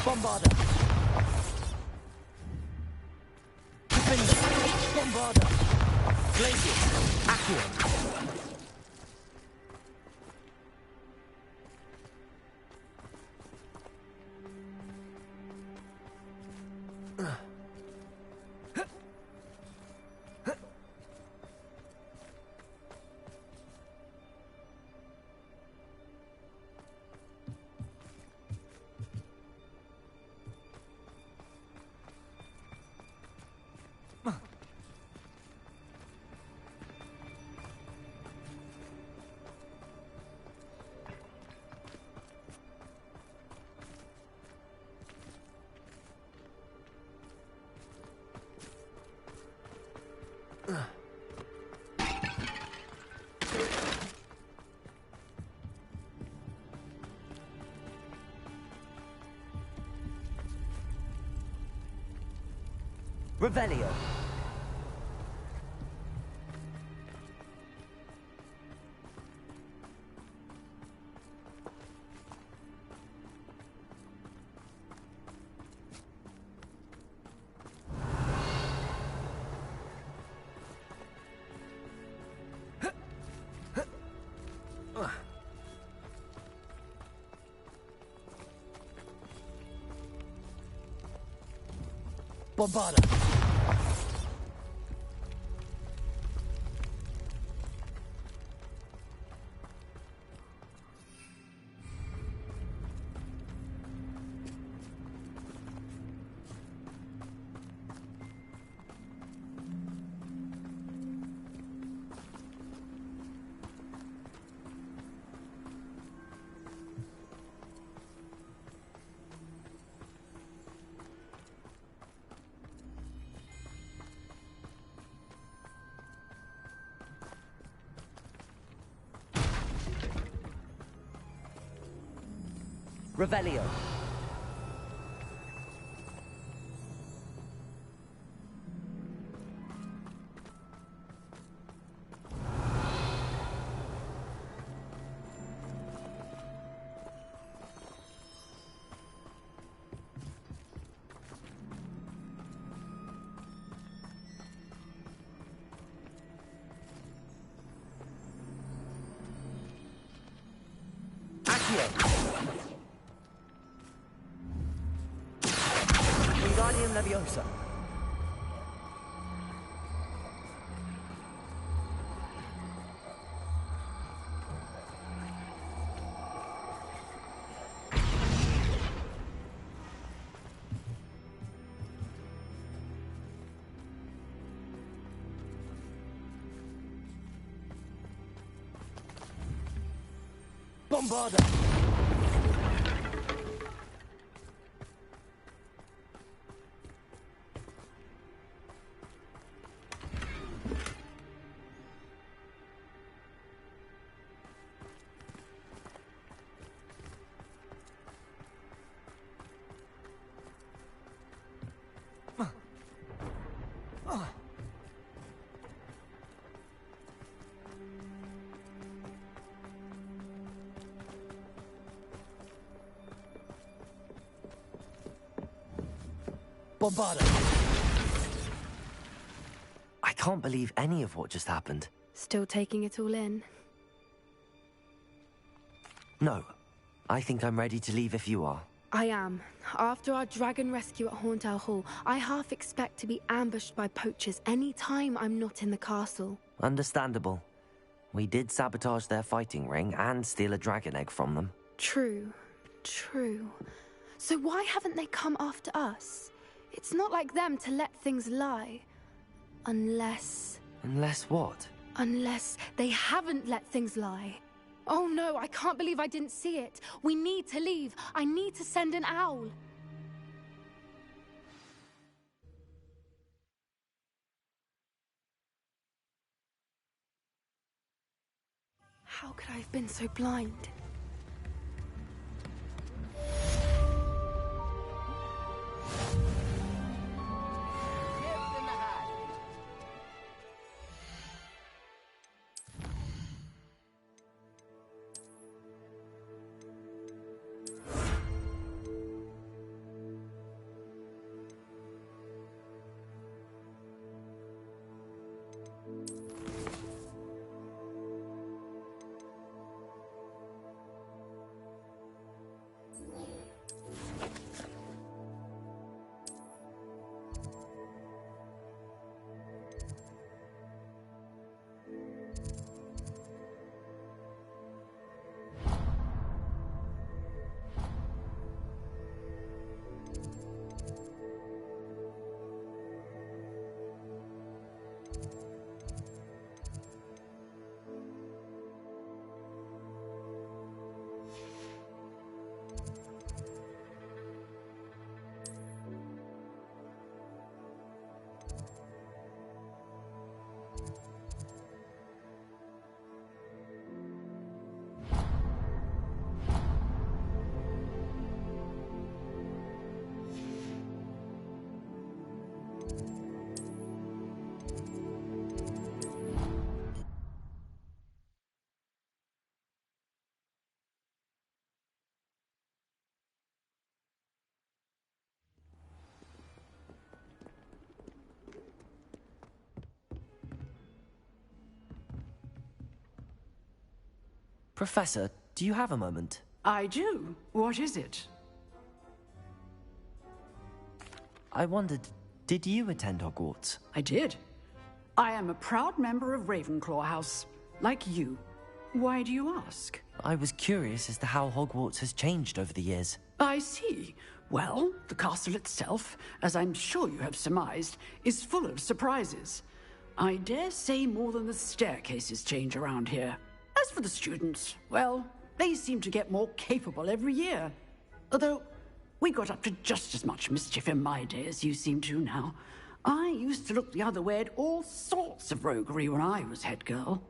Bombarda. Bombarda! Glacius! Accio! Revelio. Bombarda. Revelio. Wingardium Leviosa. Bombarda. Bombarda. I can't believe any of what just happened. Still taking it all in? No. I think I'm ready to leave if you are. I am. After our dragon rescue at Horndale Hall, I half expect to be ambushed by poachers any time I'm not in the castle. Understandable. We did sabotage their fighting ring and steal a dragon egg from them. True. True. So why haven't they come after us? It's not like them to let things lie. Unless... Unless what? Unless they haven't let things lie. Oh no, I can't believe I didn't see it. We need to leave. I need to send an owl. How could I have been so blind? Professor, do you have a moment? I do. What is it? I wondered, did you attend Hogwarts? I did. I am a proud member of Ravenclaw House, like you. Why do you ask? I was curious as to how Hogwarts has changed over the years. I see. Well, the castle itself, as I'm sure you have surmised, is full of surprises. I dare say more than the staircases change around here. As for the students, well, they seem to get more capable every year. Although, we got up to just as much mischief in my day as you seem to now. I used to look the other way at all sorts of roguery when I was head girl.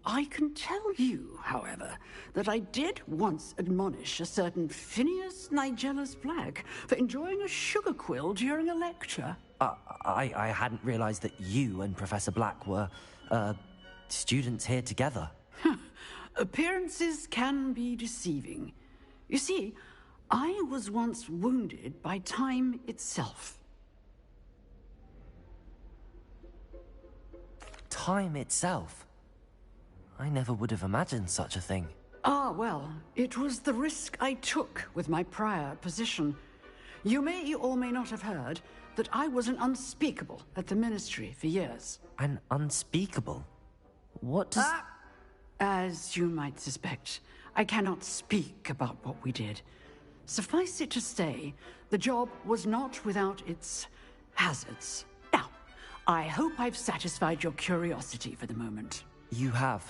I can tell you, however, that I did once admonish a certain Phineas Nigellus Black for enjoying a sugar quill during a lecture. I hadn't realized that you and Professor Black were, students here together. Appearances can be deceiving. You see, I was once wounded by time itself. Time itself? I never would have imagined such a thing. Ah, well, it was the risk I took with my prior position. You may or may not have heard that I was an unspeakable at the Ministry for years. An unspeakable? What does... As you might suspect, I cannot speak about what we did. Suffice it to say, the job was not without its hazards. Now, I hope I've satisfied your curiosity for the moment. You have.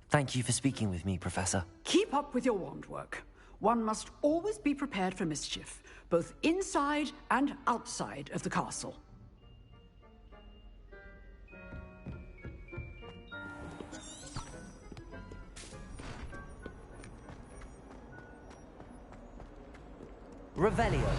Thank you for speaking with me, Professor. Keep up with your wand work. One must always be prepared for mischief, both inside and outside of the castle. Revelio.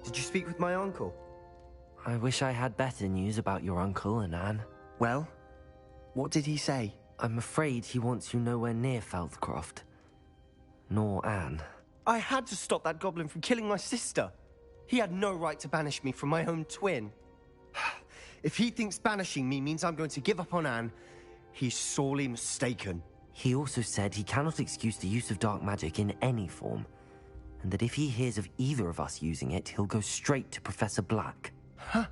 Did you speak with my uncle? I wish I had better news about your uncle and Anne. Well, what did he say? I'm afraid he wants you nowhere near Feldcroft. Nor Anne. I had to stop that goblin from killing my sister. He had no right to banish me from my own twin. If he thinks banishing me means I'm going to give up on Anne, he's sorely mistaken. He also said he cannot excuse the use of dark magic in any form, and that if he hears of either of us using it, he'll go straight to Professor Black. Huh?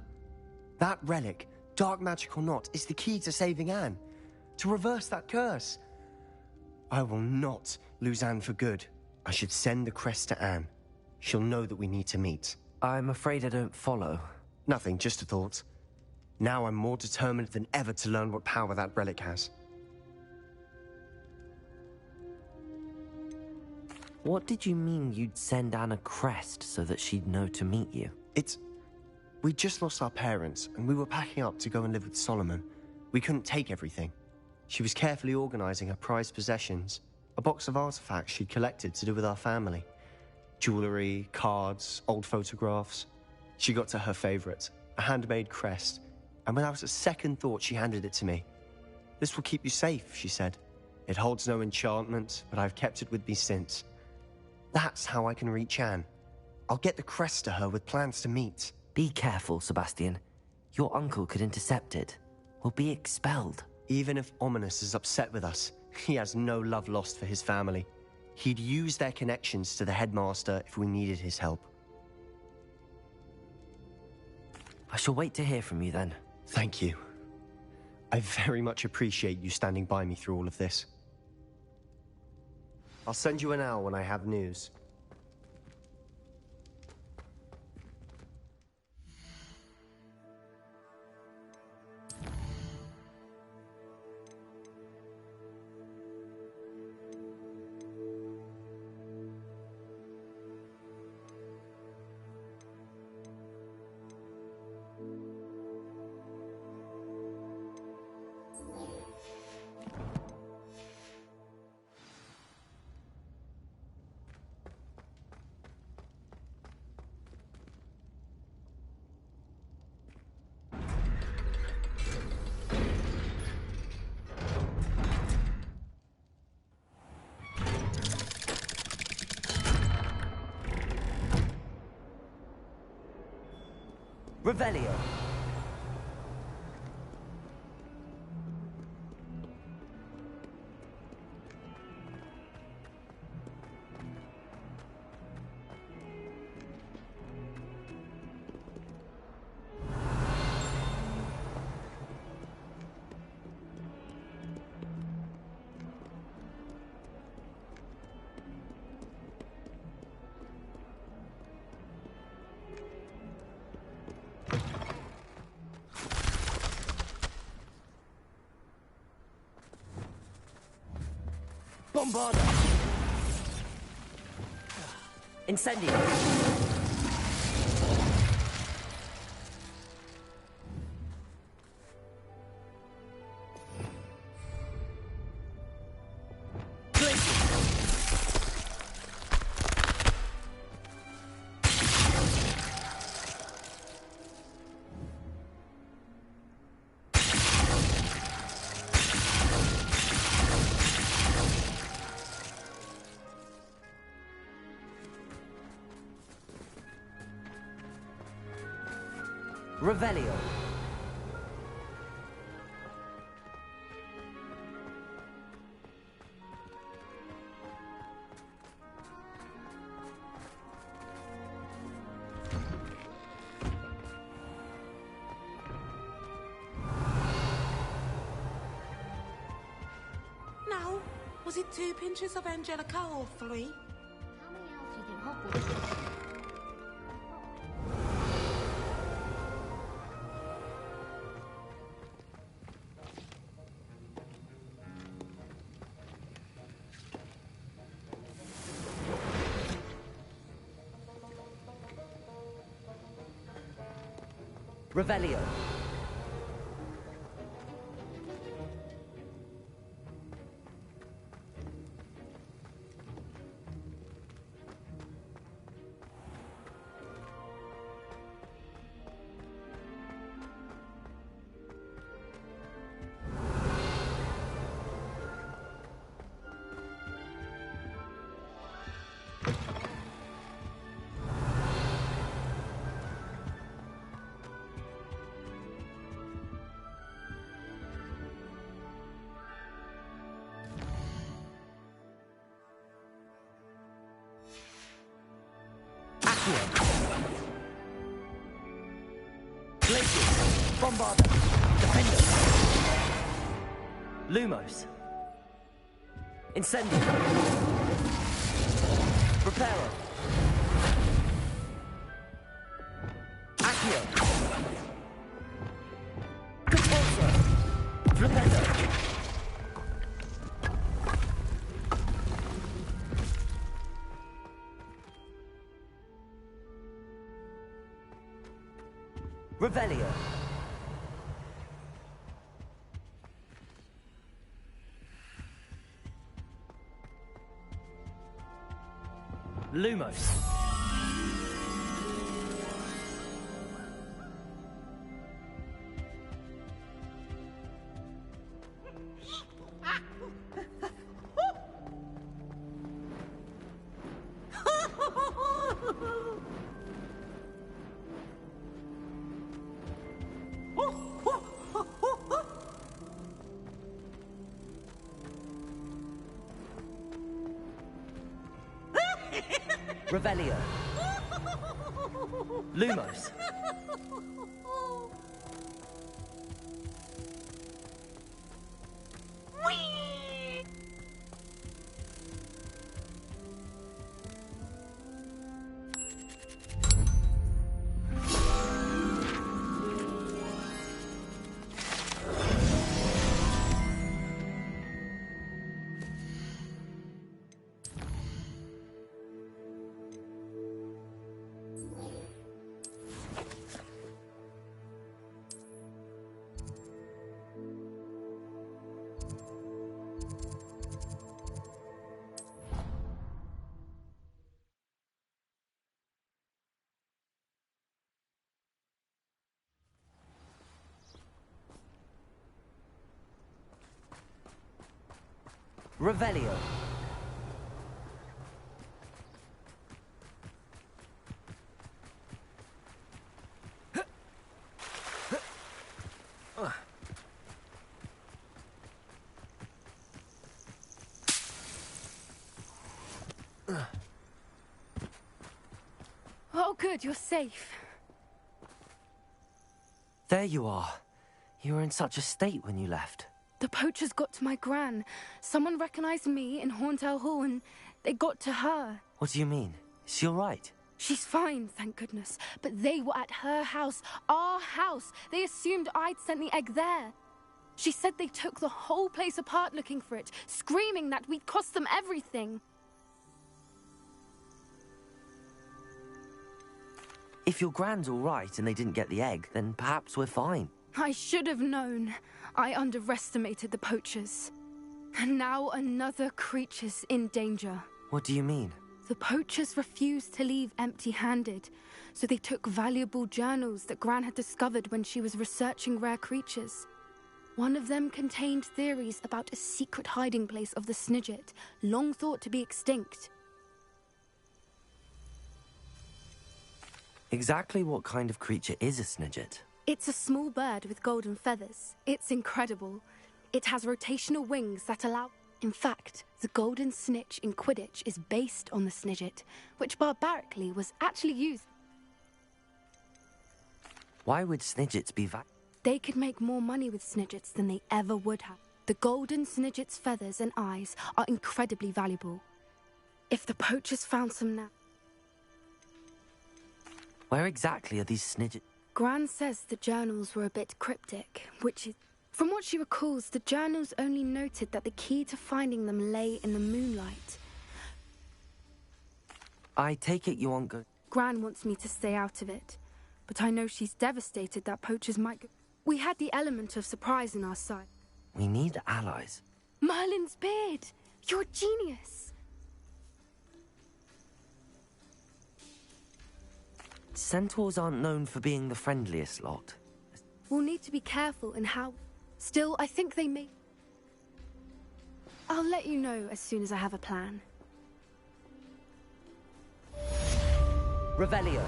That relic, dark magic or not, is the key to saving Anne. To reverse that curse. I will not lose Anne for good. I should send the crest to Anne. She'll know that we need to meet. I'm afraid I don't follow. Nothing, just a thought. Now I'm more determined than ever to learn what power that relic has. What did you mean you'd send Anne a crest so that she'd know to meet you? We just lost our parents, and we were packing up to go and live with Solomon. We couldn't take everything. She was carefully organizing her prized possessions, a box of artifacts she'd collected to do with our family. Jewelry, cards, old photographs. She got to her favorite, a handmade crest, and without a second thought she handed it to me. "This will keep you safe," she said. "It holds no enchantment, but I've kept it with me since. That's how I can reach Anne. I'll get the crest to her with plans to meet." Be careful, Sebastian. Your uncle could intercept it. We'll be expelled. Even if Ominous is upset with us, he has no love lost for his family. He'd use their connections to the headmaster if we needed his help. I shall wait to hear from you then. Thank you. I very much appreciate you standing by me through all of this. I'll send you an owl when I have news. Revelio. Bombarda! Incendio! Revelio. Now, was it 2 pinches of Angelica or 3? How many elves do you think Hogwarts is? Revelio. Glacius, Bombarda, Defender, Lumos, Incendio, Reparo, Accio, Compulsor, Flipendo, Revelio. Lumos. Revelio. Lumos. Revelio. Oh, good, you're safe. There you are. You were in such a state when you left. The poachers got to my gran. Someone recognized me in Horndale Hall and they got to her. What do you mean? Is she all right? She's fine, thank goodness. But they were at her house, our house. They assumed I'd sent the egg there. She said they took the whole place apart looking for it, screaming that we'd cost them everything. If your gran's all right and they didn't get the egg, then perhaps we're fine. I should have known. I underestimated the poachers. And now another creature's in danger. What do you mean? The poachers refused to leave empty-handed, so they took valuable journals that Gran had discovered when she was researching rare creatures. One of them contained theories about a secret hiding place of the Snidget, long thought to be extinct. Exactly what kind of creature is a Snidget? It's a small bird with golden feathers. It's incredible. It has rotational wings that allow... In fact, the golden snitch in Quidditch is based on the Snidget, which barbarically was actually used. Why would Snidgets be They could make more money with Snidgets than they ever would have. The golden Snidget's feathers and eyes are incredibly valuable. If the poachers found some now... Where exactly are these Snidgets? Gran says the journals were a bit cryptic, which is... From what she recalls, the journals only noted that the key to finding them lay in the moonlight. I take it you aren't going... Gran wants me to stay out of it, but I know she's devastated that poachers might go... We had the element of surprise in our side. We need allies. Merlin's beard! You're a genius! Centaurs aren't known for being the friendliest lot. We'll need to be careful in how... Still, I think they may... I'll let you know as soon as I have a plan. Revelio.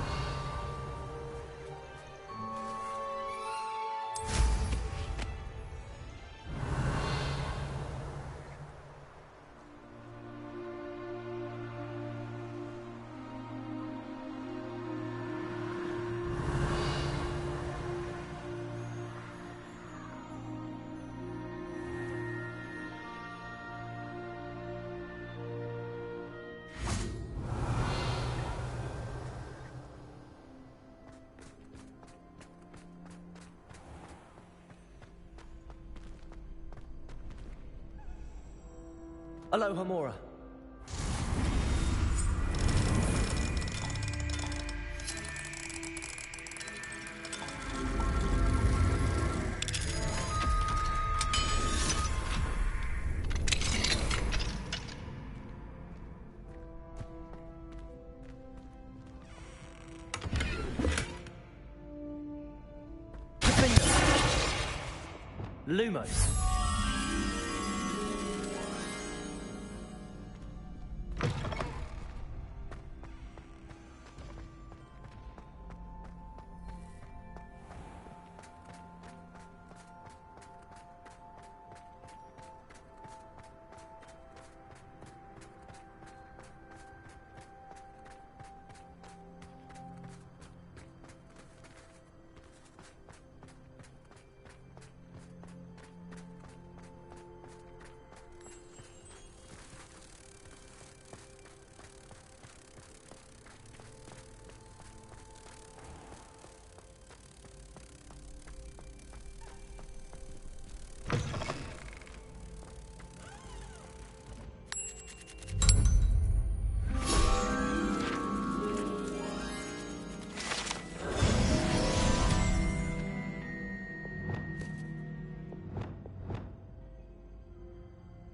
Aloha Mora. Lumos.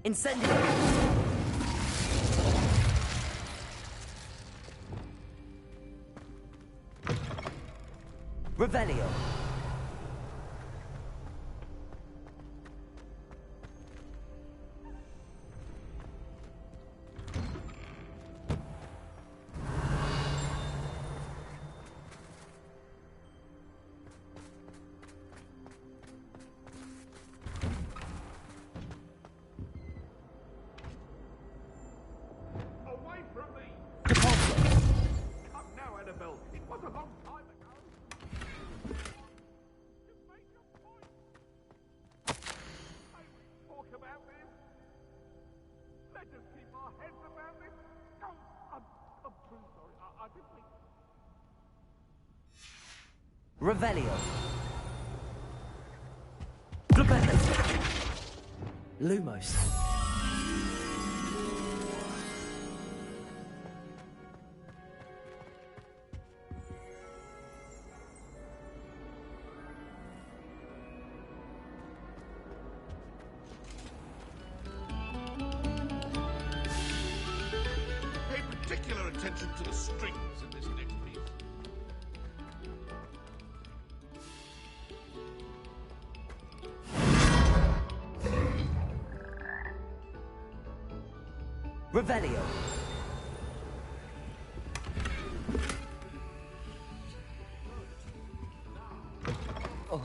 Incendio! Revelio! Away from me! Annabelle. It was a long time ago. You made your point. I will talk about this. Let us keep our heads about this. Oh, I'm truly sorry. I didn't think... Revelio. Lumos. Pay particular attention to the strings in this next piece. Revelio. Oh.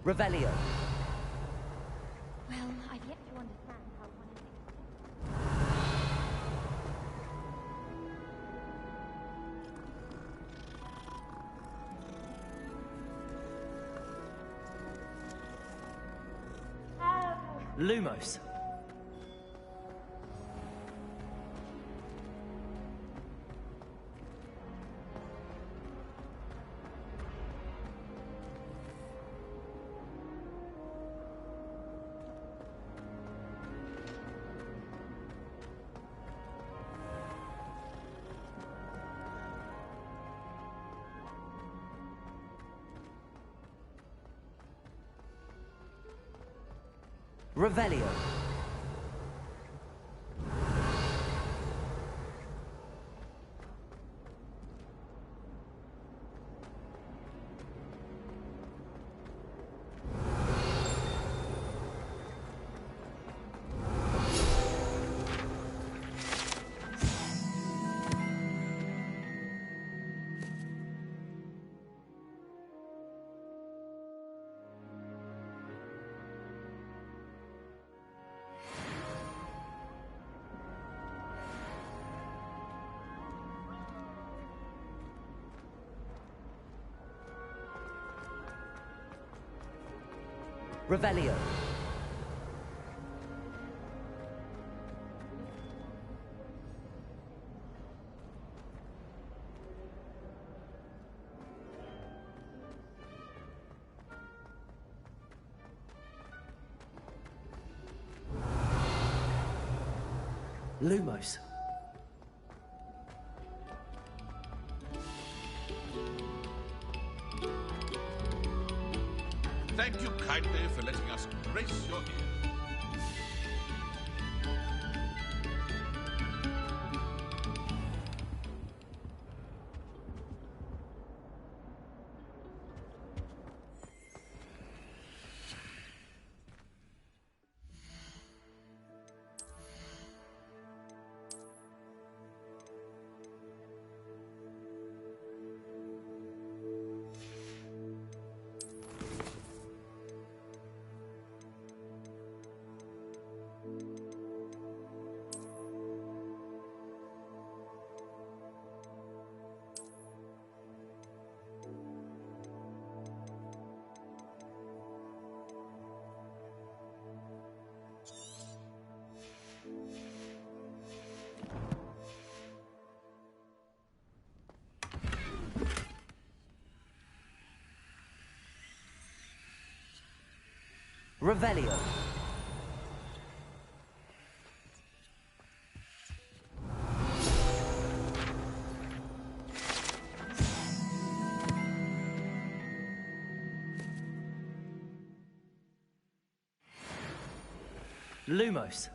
Revelio. Well, I've yet to understand how one is... Lumos. Revelio. Revelio. Lumos. Thank you kindly for letting us grace your ear. Revelio. Lumos.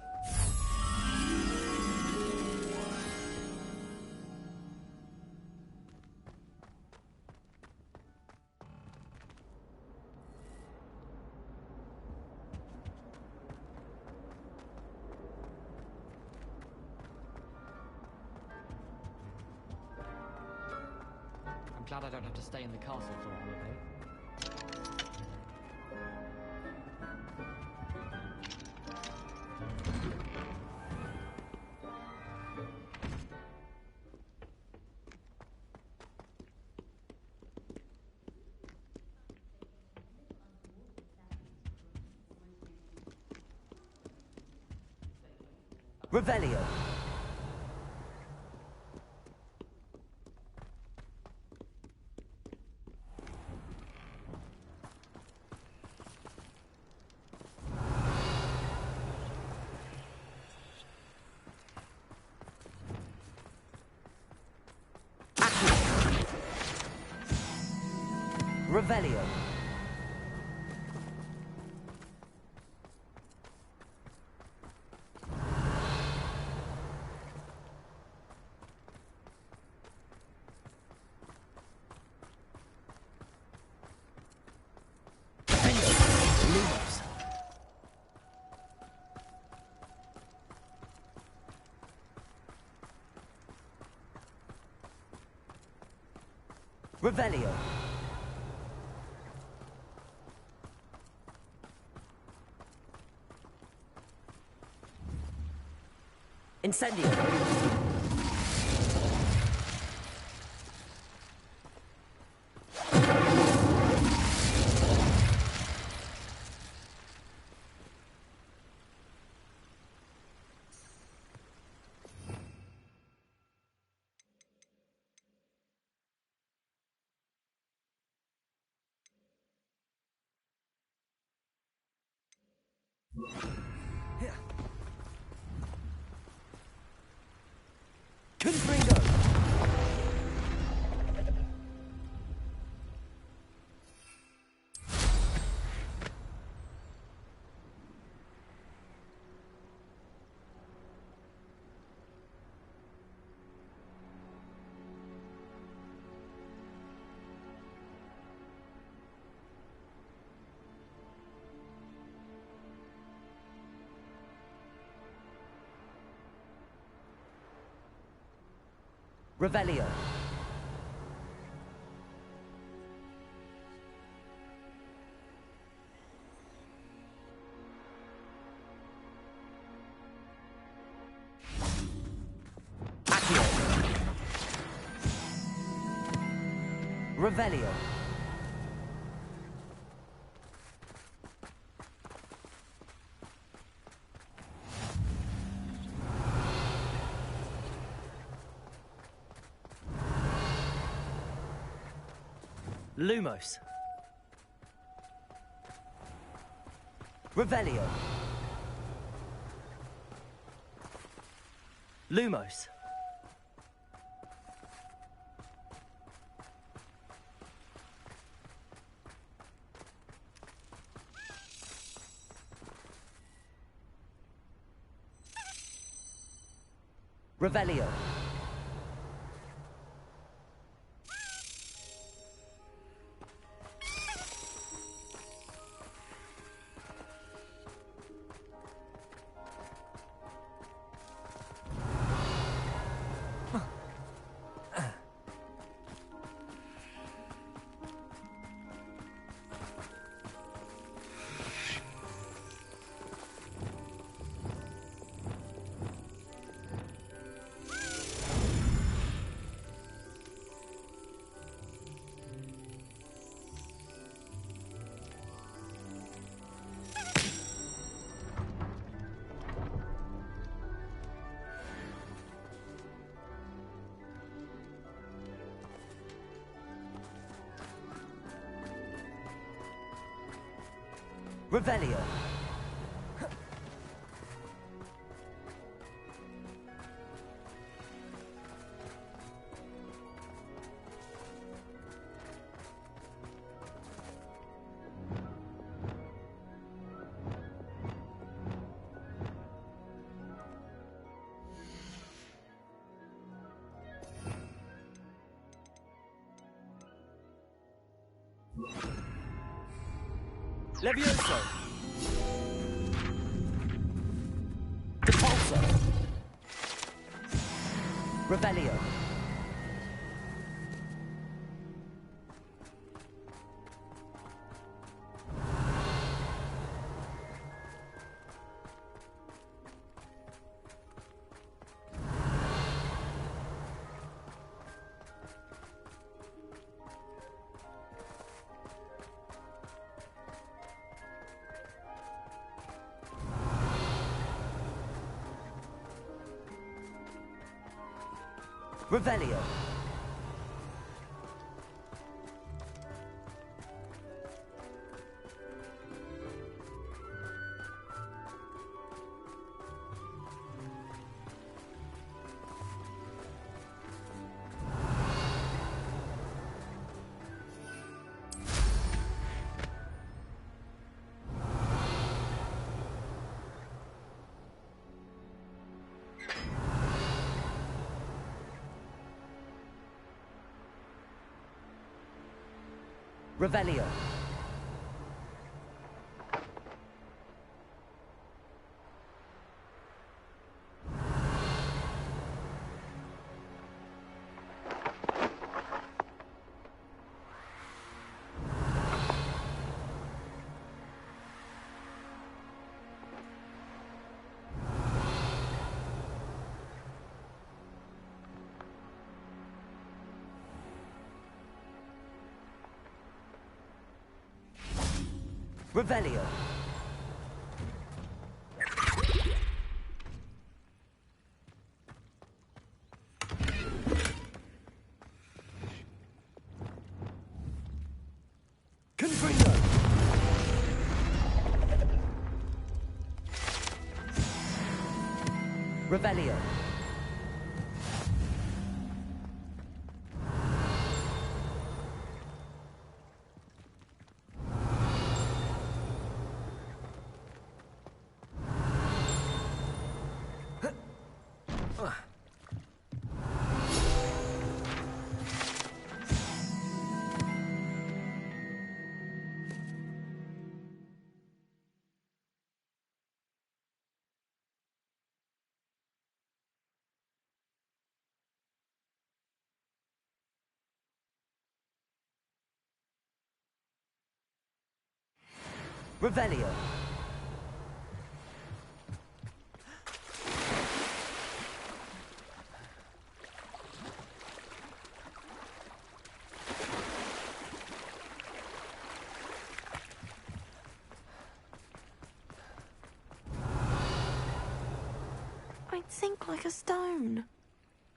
I'm glad I don't have to stay in the castle for a holiday. Revelio. Revelio. Lumos. Revelio. Incendio. Confringo. Revelio. Accio. Revelio. Lumos. Revelio. Lumos. Revelio. Revelio. Levioso! Depulso! Revelio! Revelio. Revelio. Revelio. Confringo. Revelio. Revelio. I'd sink like a stone.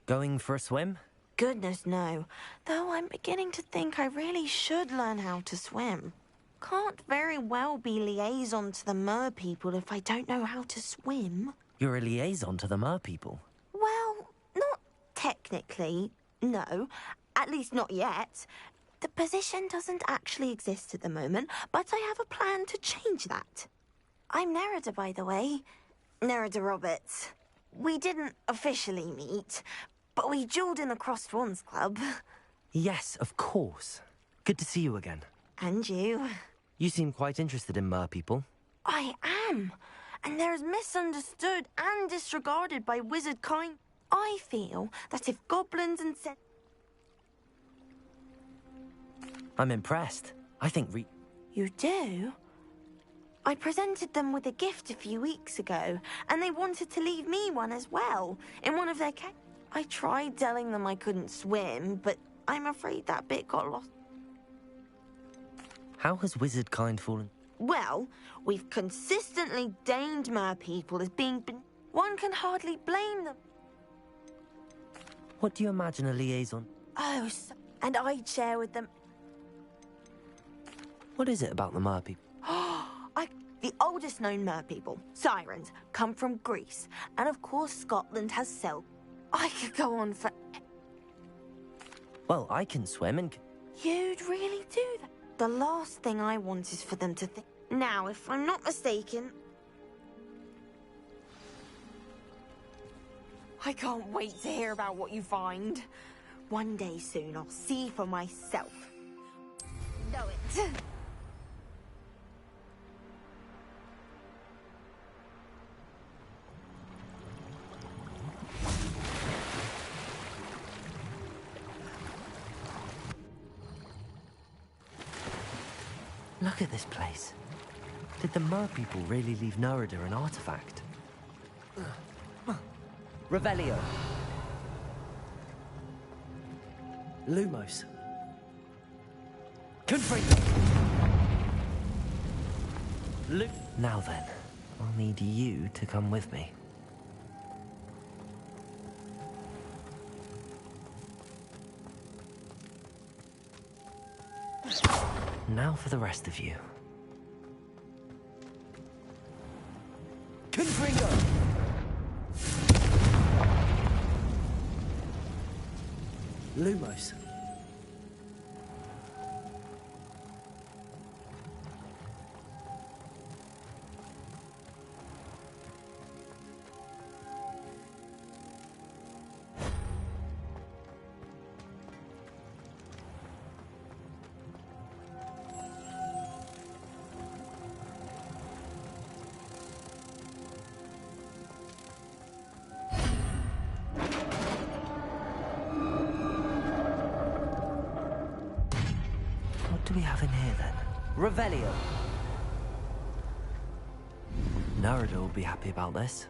Going for a swim? Goodness, no. Though I'm beginning to think I really should learn how to swim. Can't very well be liaison to the mer people if I don't know how to swim. You're a liaison to the mer people. Well, not technically, no. At least not yet. The position doesn't actually exist at the moment, but I have a plan to change that. I'm Nerida, by the way. Nerida Roberts. We didn't officially meet, but we duelled in the Crossed Swans Club. Yes, of course. Good to see you again. And you. You seem quite interested in mer people. I am. And they're as misunderstood and disregarded by wizard kind. I feel that if goblins and I'm impressed. I think You do? I presented them with a gift a few weeks ago, and they wanted to leave me one as well, in one of their I tried telling them I couldn't swim, but I'm afraid that bit got lost. How has wizard kind fallen? Well, we've consistently deemed mer people as being... One can hardly blame them. What do you imagine a liaison? Oh, and I'd share with them... What is it about the mer people? The oldest known mer people, sirens, come from Greece. And of course Scotland has I could go on for... Well, I can swim and... You'd really do that? The last thing I want is for them to think... Now, if I'm not mistaken... I can't wait to hear about what you find. One day soon, I'll see for myself. know it. Look at this place. Did the Mer people really leave Nerida an artifact? Revelio. Lumos. Confringo. Now then, I'll need you to come with me. Now for the rest of you. Confringo! Lumos. What do we have in here then? Revelio. Nerida will be happy about this.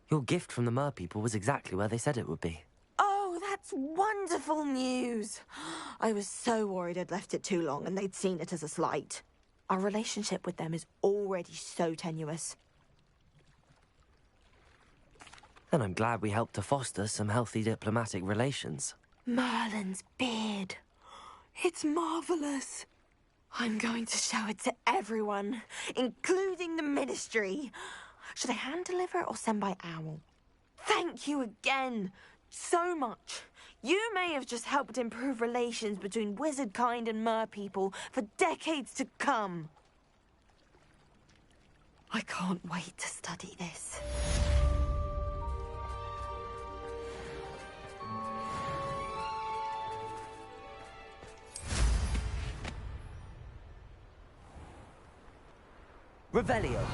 Your gift from the Mer people was exactly where they said it would be. Oh, that's wonderful news. I was so worried I'd left it too long and they'd seen it as a slight. Our relationship with them is already so tenuous. And I'm glad we helped to foster some healthy diplomatic relations. Merlin's beard. It's marvelous. I'm going to show it to everyone, including the Ministry. Should I hand deliver it or send by owl? Thank you again so much. You may have just helped improve relations between wizard kind and Mer people for decades to come. I can't wait to study this. Revelio.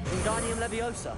Wingardium Leviosa.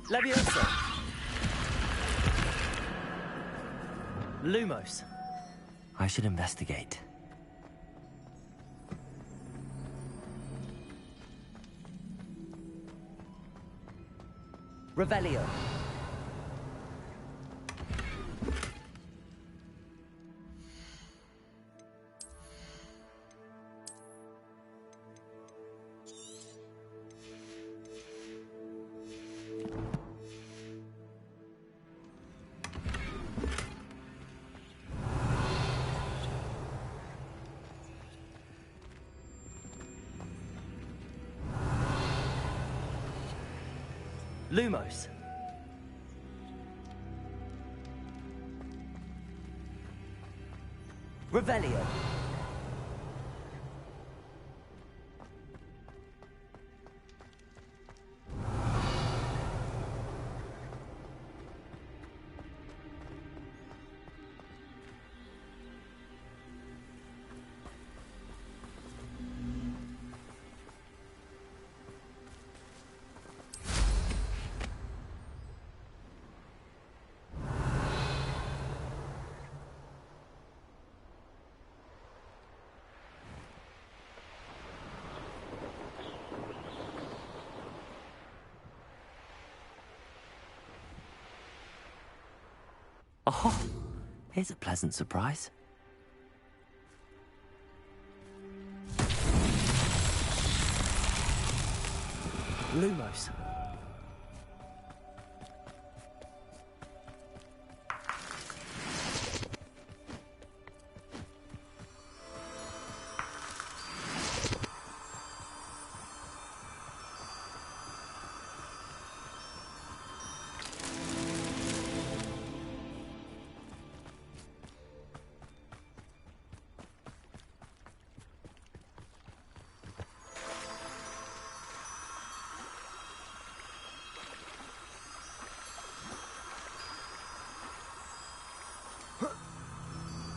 Leviosa! Lumos. I should investigate. Revelio. Lumos. Revelio. Oh, here's a pleasant surprise. Lumos.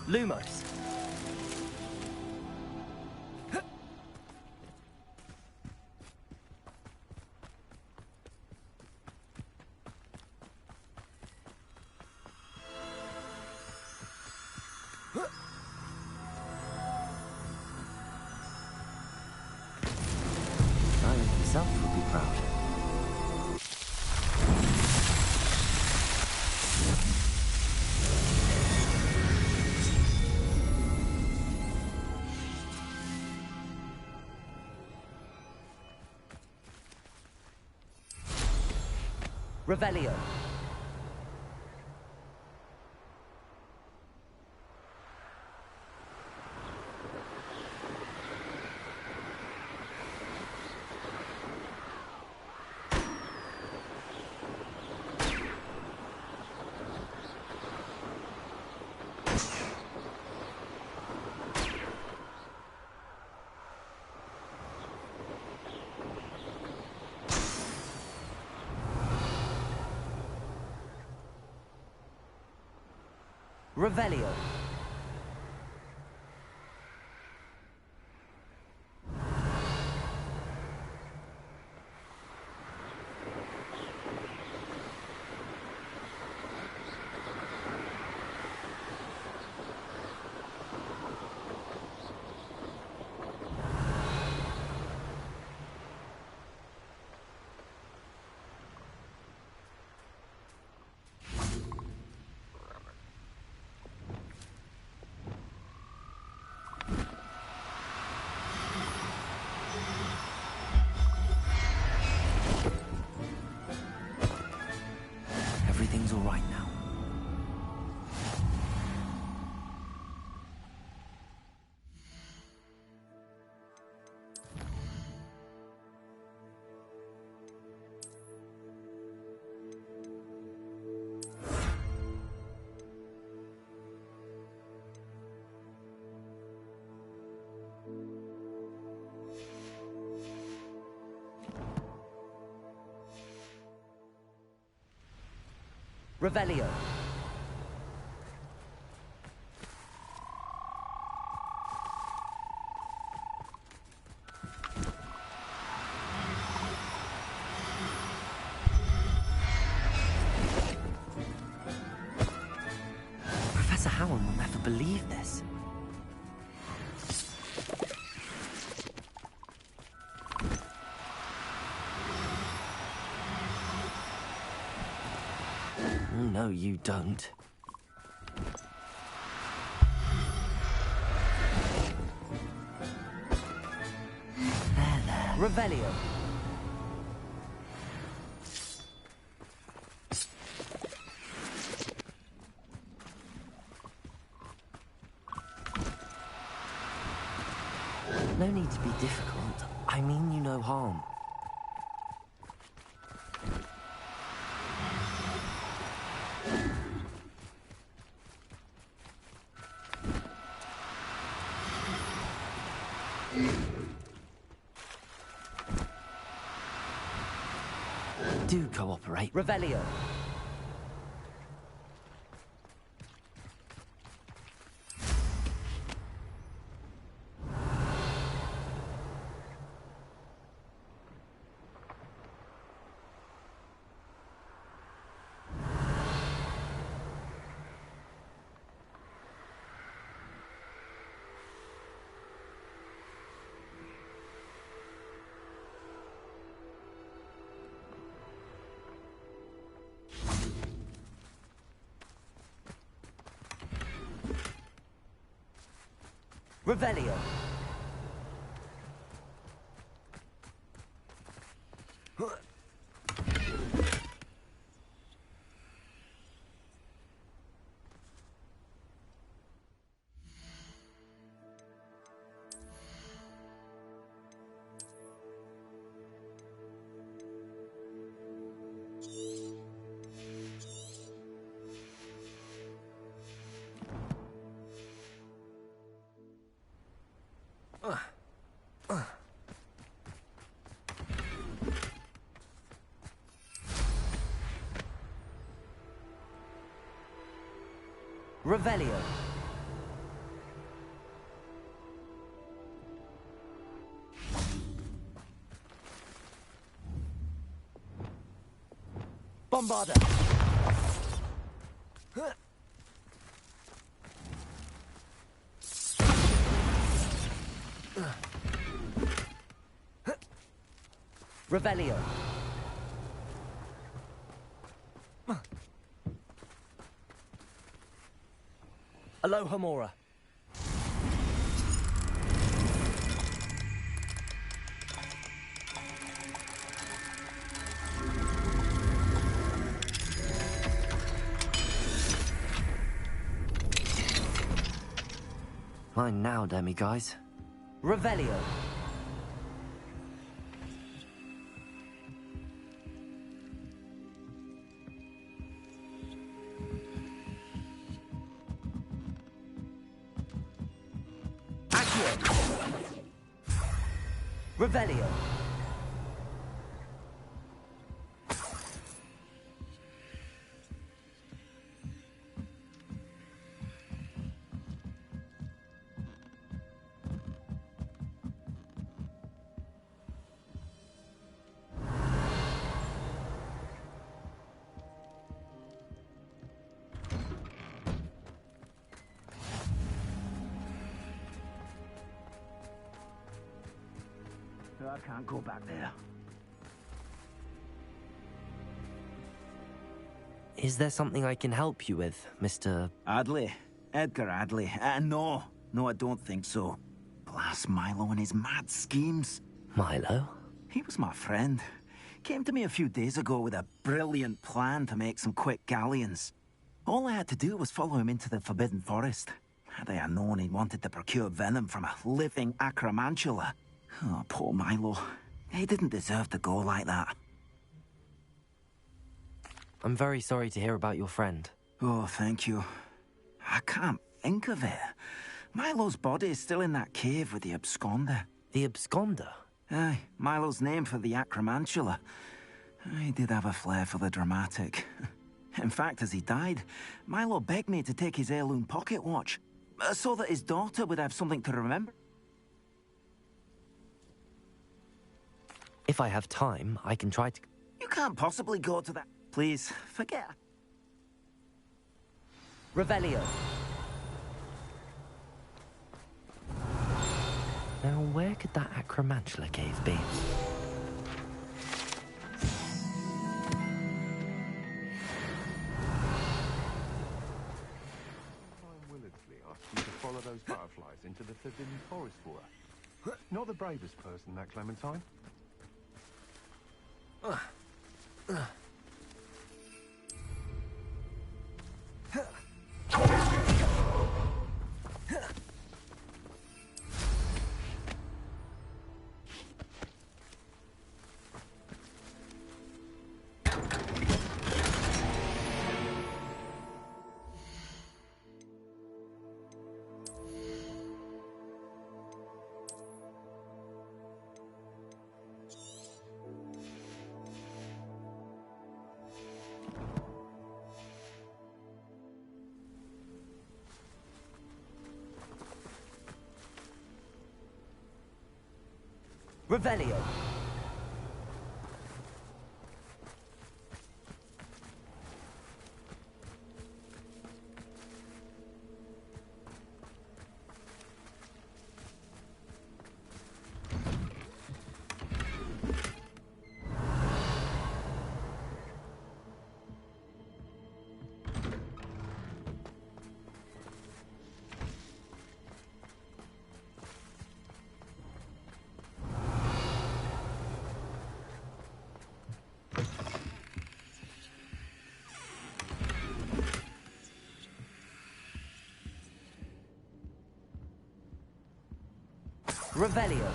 Lumos. Ryan himself would be proud. Revelio. Revelio. Everything's all right now. Revelio. No, you don't. There. Revelio. No need to be difficult. I mean you no harm. Do cooperate. Revelio. Revelio. Revelio. Bombarda. Revelio. Alohomora. Mine now, demi-guys. Revelio. Revelio. I can't go back there. Is there something I can help you with, Mr. Adley? Edgar Adley? No, I don't think so. Blast Milo and his mad schemes. Milo? He was my friend. Came to me a few days ago with a brilliant plan to make some quick galleons. All I had to do was follow him into the Forbidden Forest. Had I known he wanted to procure venom from a living acromantula. Oh, poor Milo. He didn't deserve to go like that. I'm very sorry to hear about your friend. Oh, thank you. I can't think of it. Milo's body is still in that cave with the absconder. The absconder? Aye, Milo's name for the acromantula. He did have a flair for the dramatic. In fact, as he died, Milo begged me to take his heirloom pocket watch, so that his daughter would have something to remember. If I have time, I can try to... You can't possibly go to that... Please, forget. Revelio. Now, where could that acromantula cave be? into the Forbidden Forest for her. Not the bravest person, that Clementine. Revelio. Revelio.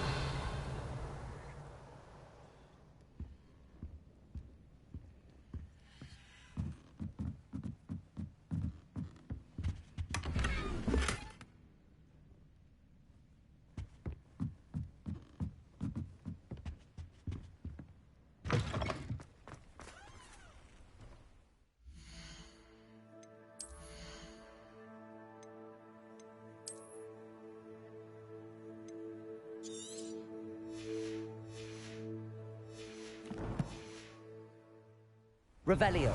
Revelio.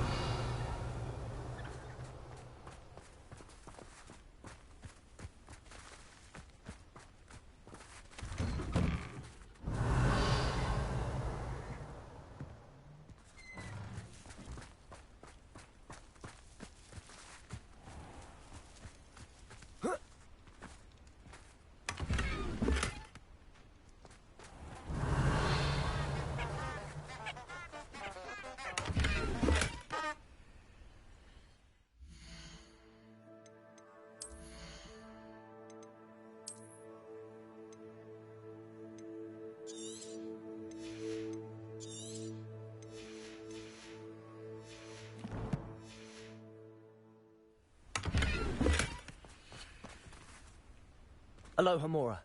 Alohomora.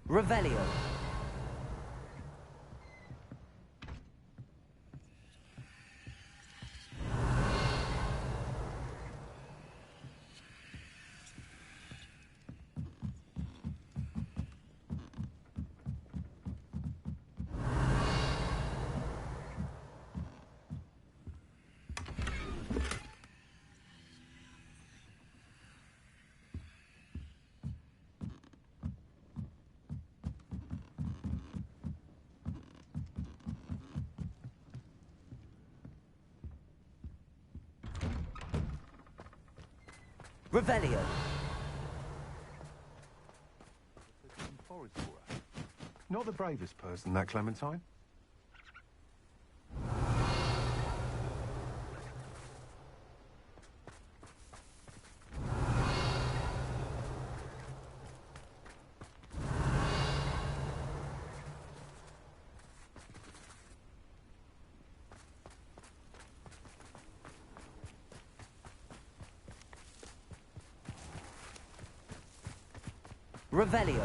Revelio. Revelio. Not the bravest person, that Clementine. Revelio.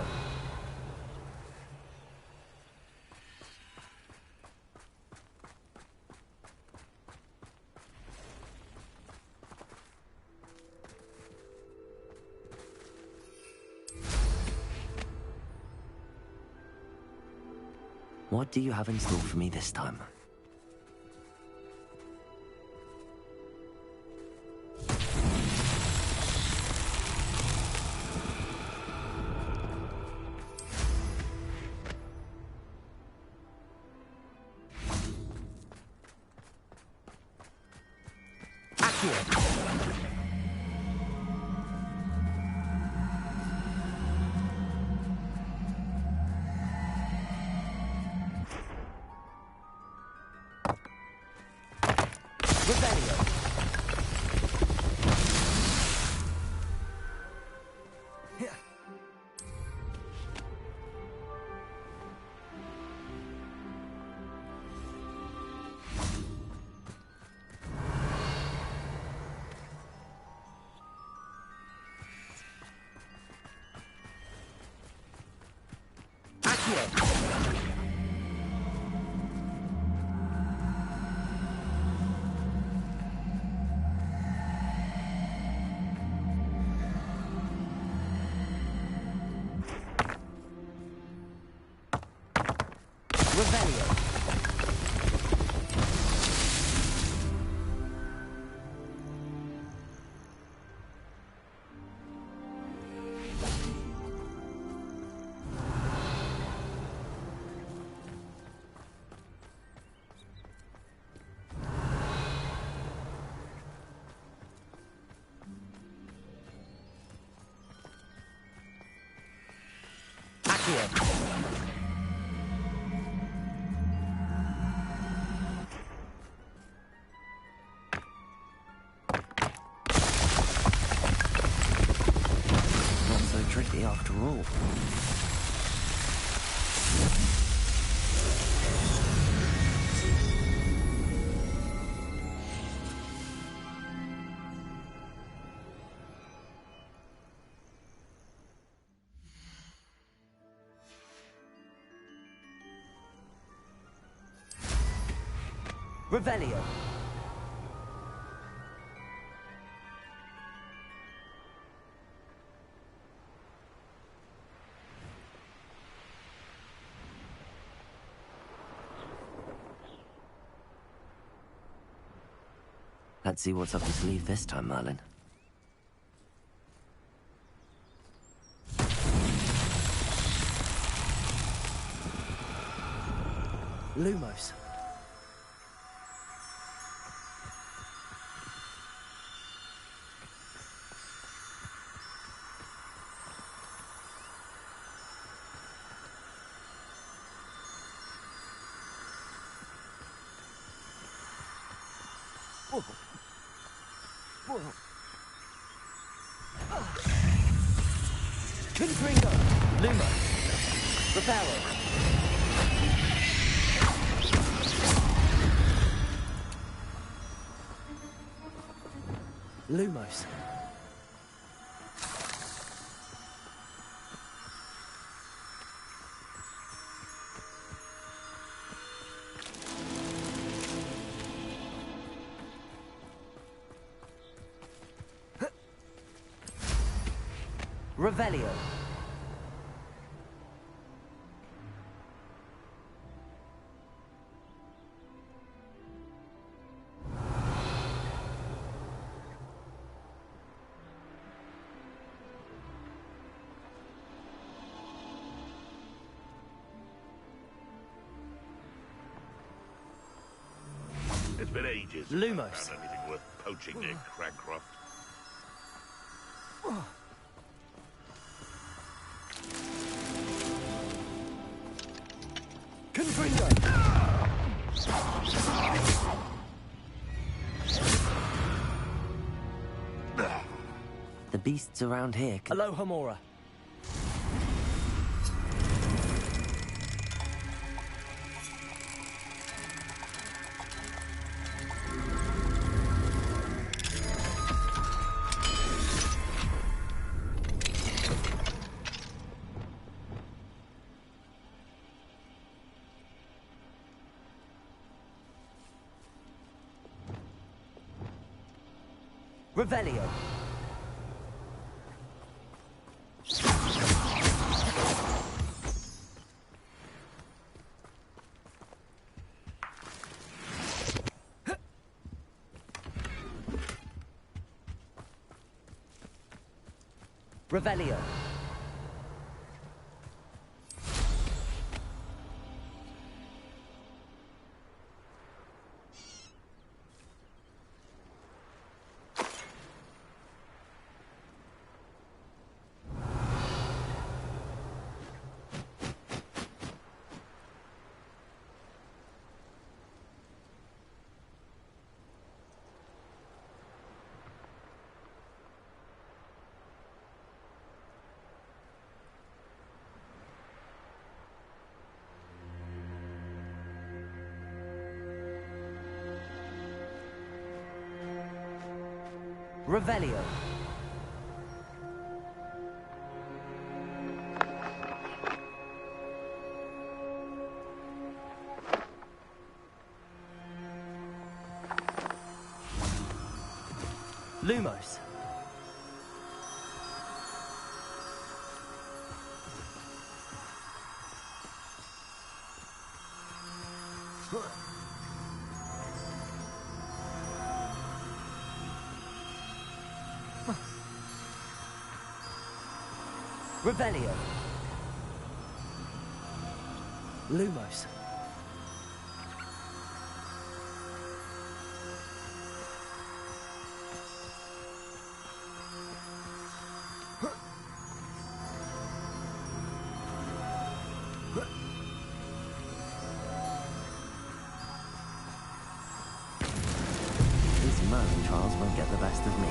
What do you have in store for me this time? Not so tricky after all. Revelio. Let's see what's up your sleeve this time, Merlin. Lumos. Confringo. Lumos. Reparo. Lumos. Revelio. It's been ages. Lumos. I found anything worth poaching near Cragcroft. Confringo. The beasts around here can... Alohomora. Revelio. Revelio. Revelio. Lumos. Revelio. Lumos. These Merlin trials won't get the best of me.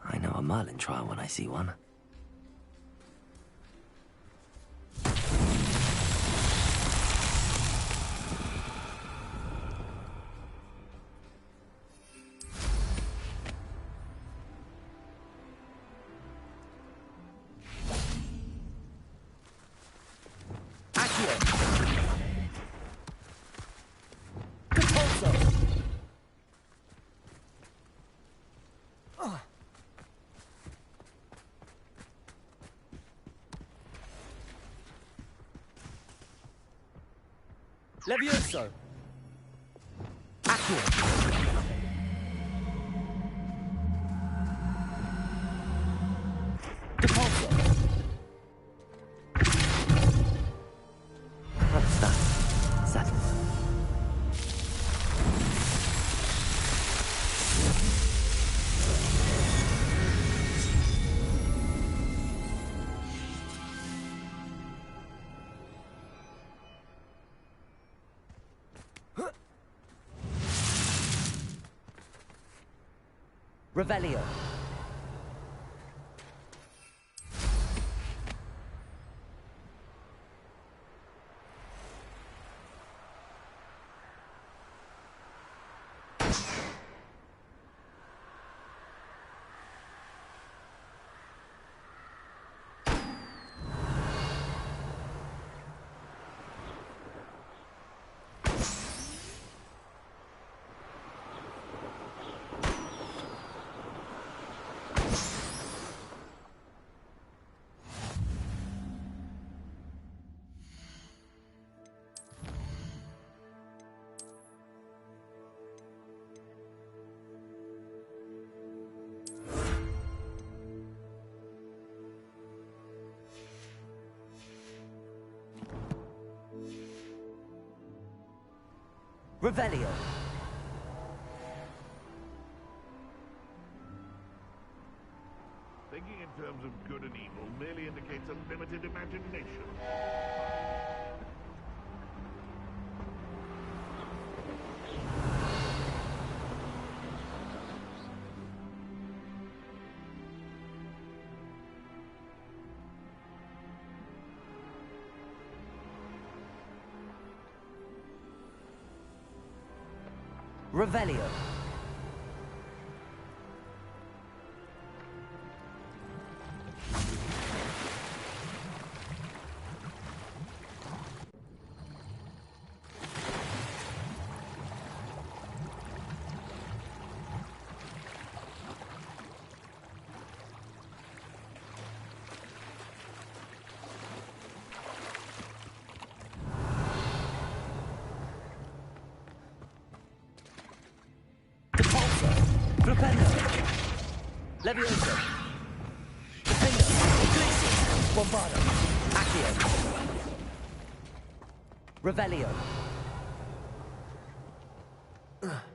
I know a Merlin trial when I see one. Levioso. Accio. Depulso. What's that? Settle. Revelio. Revelio. Thinking in terms of good and evil merely indicates a limited imagination. Revelio. Levioso. Defender. Iglesias. Bombardo. Accio. Revelio. Confringo!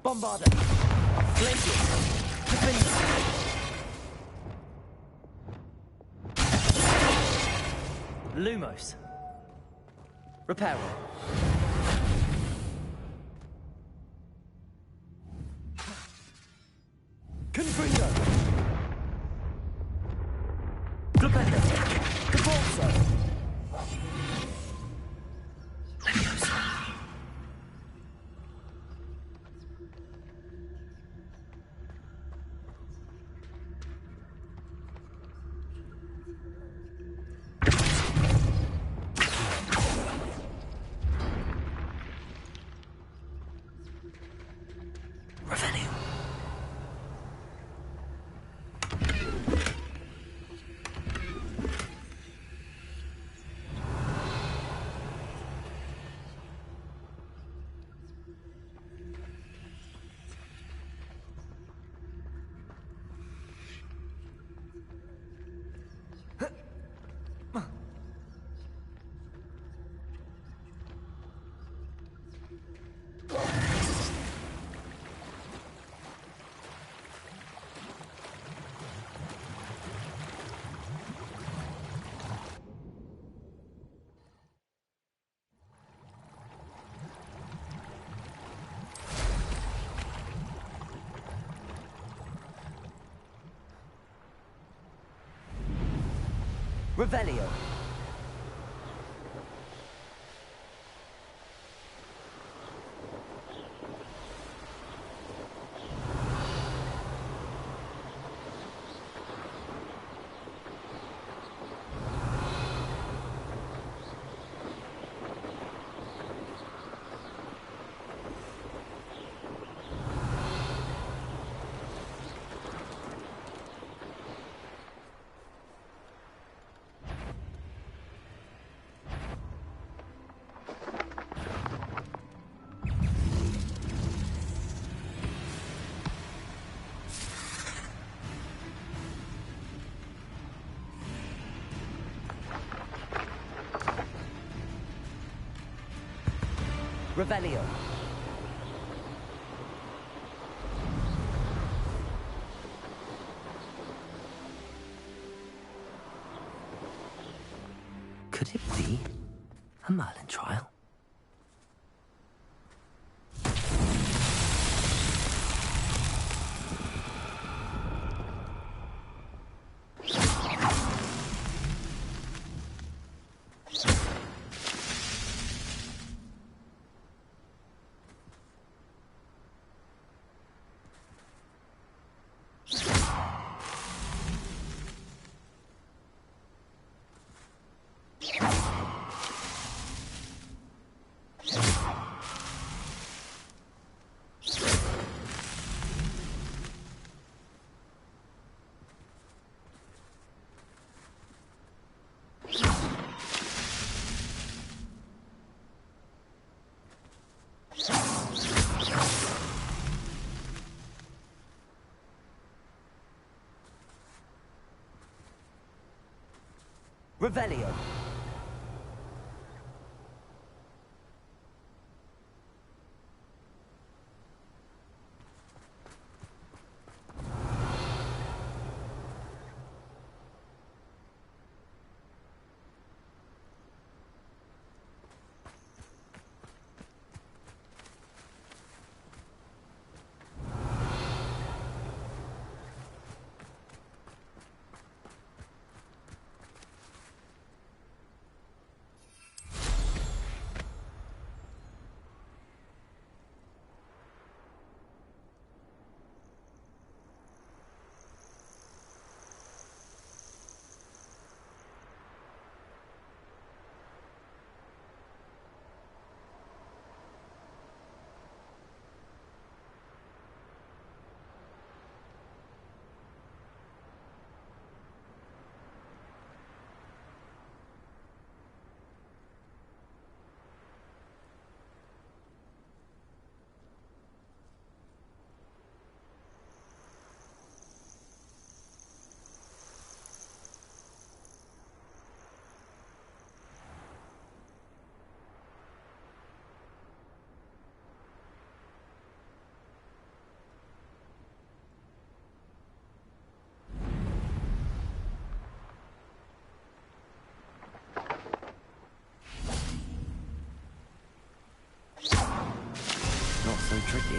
Bombarder! Glacier! Defender! Lumos! Reparo! Confringo! Glabenda! Caborzo! Revelio. Revelio. Could it be a Merlin trial? Revelio.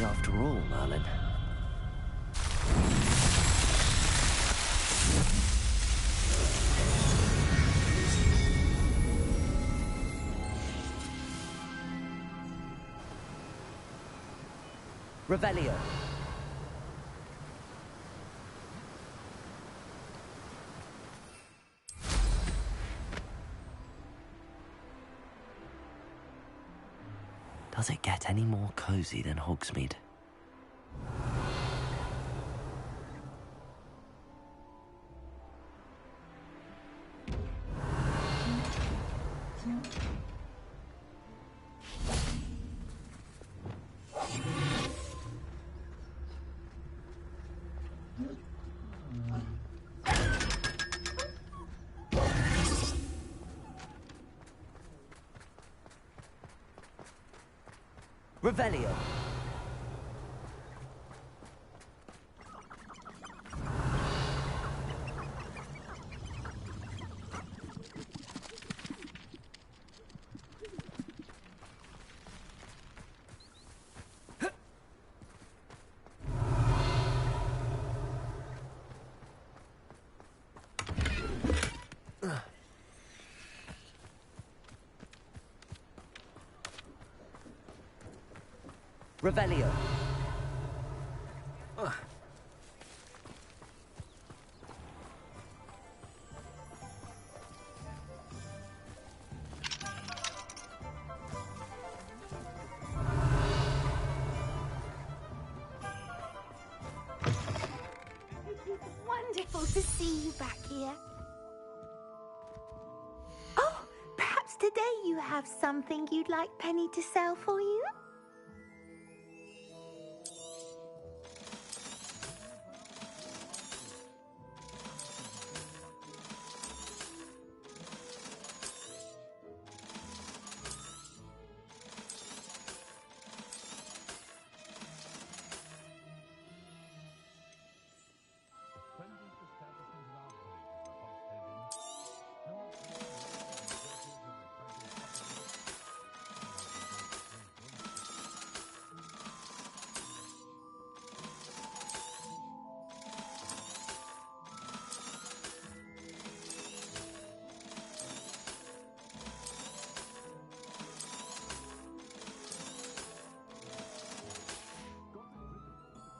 after all, Merlin. Revelio. Does it get any more cozy than Hogsmeade? Revelio. Revelio. Wonderful to see you back here. Oh, perhaps today you have something you'd like Penny to sell for you?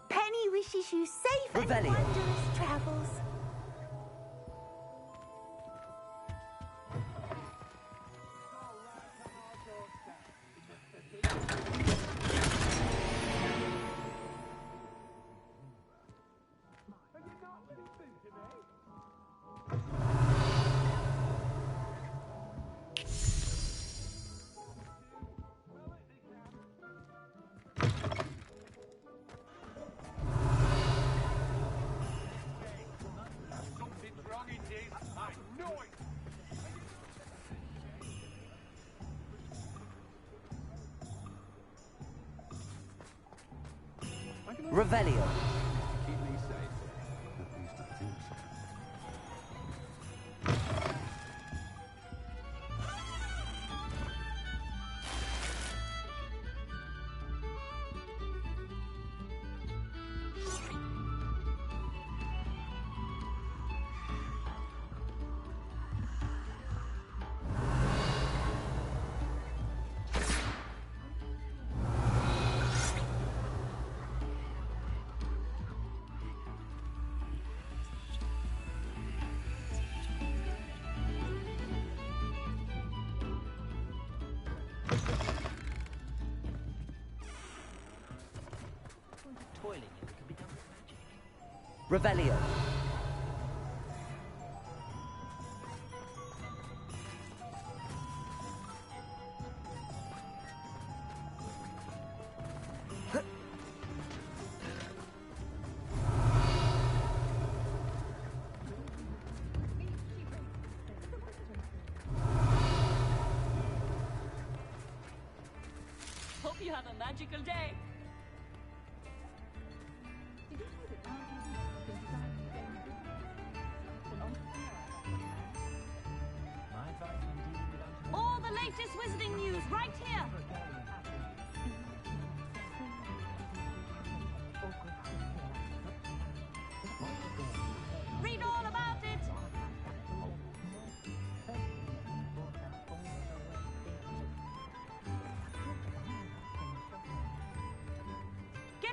Penny wishes you safe and Revelio. wondrous travels. Revelio. Keep me safe. At least I think so. Revelio. Hope you have a magical day. All the latest wizarding news right here.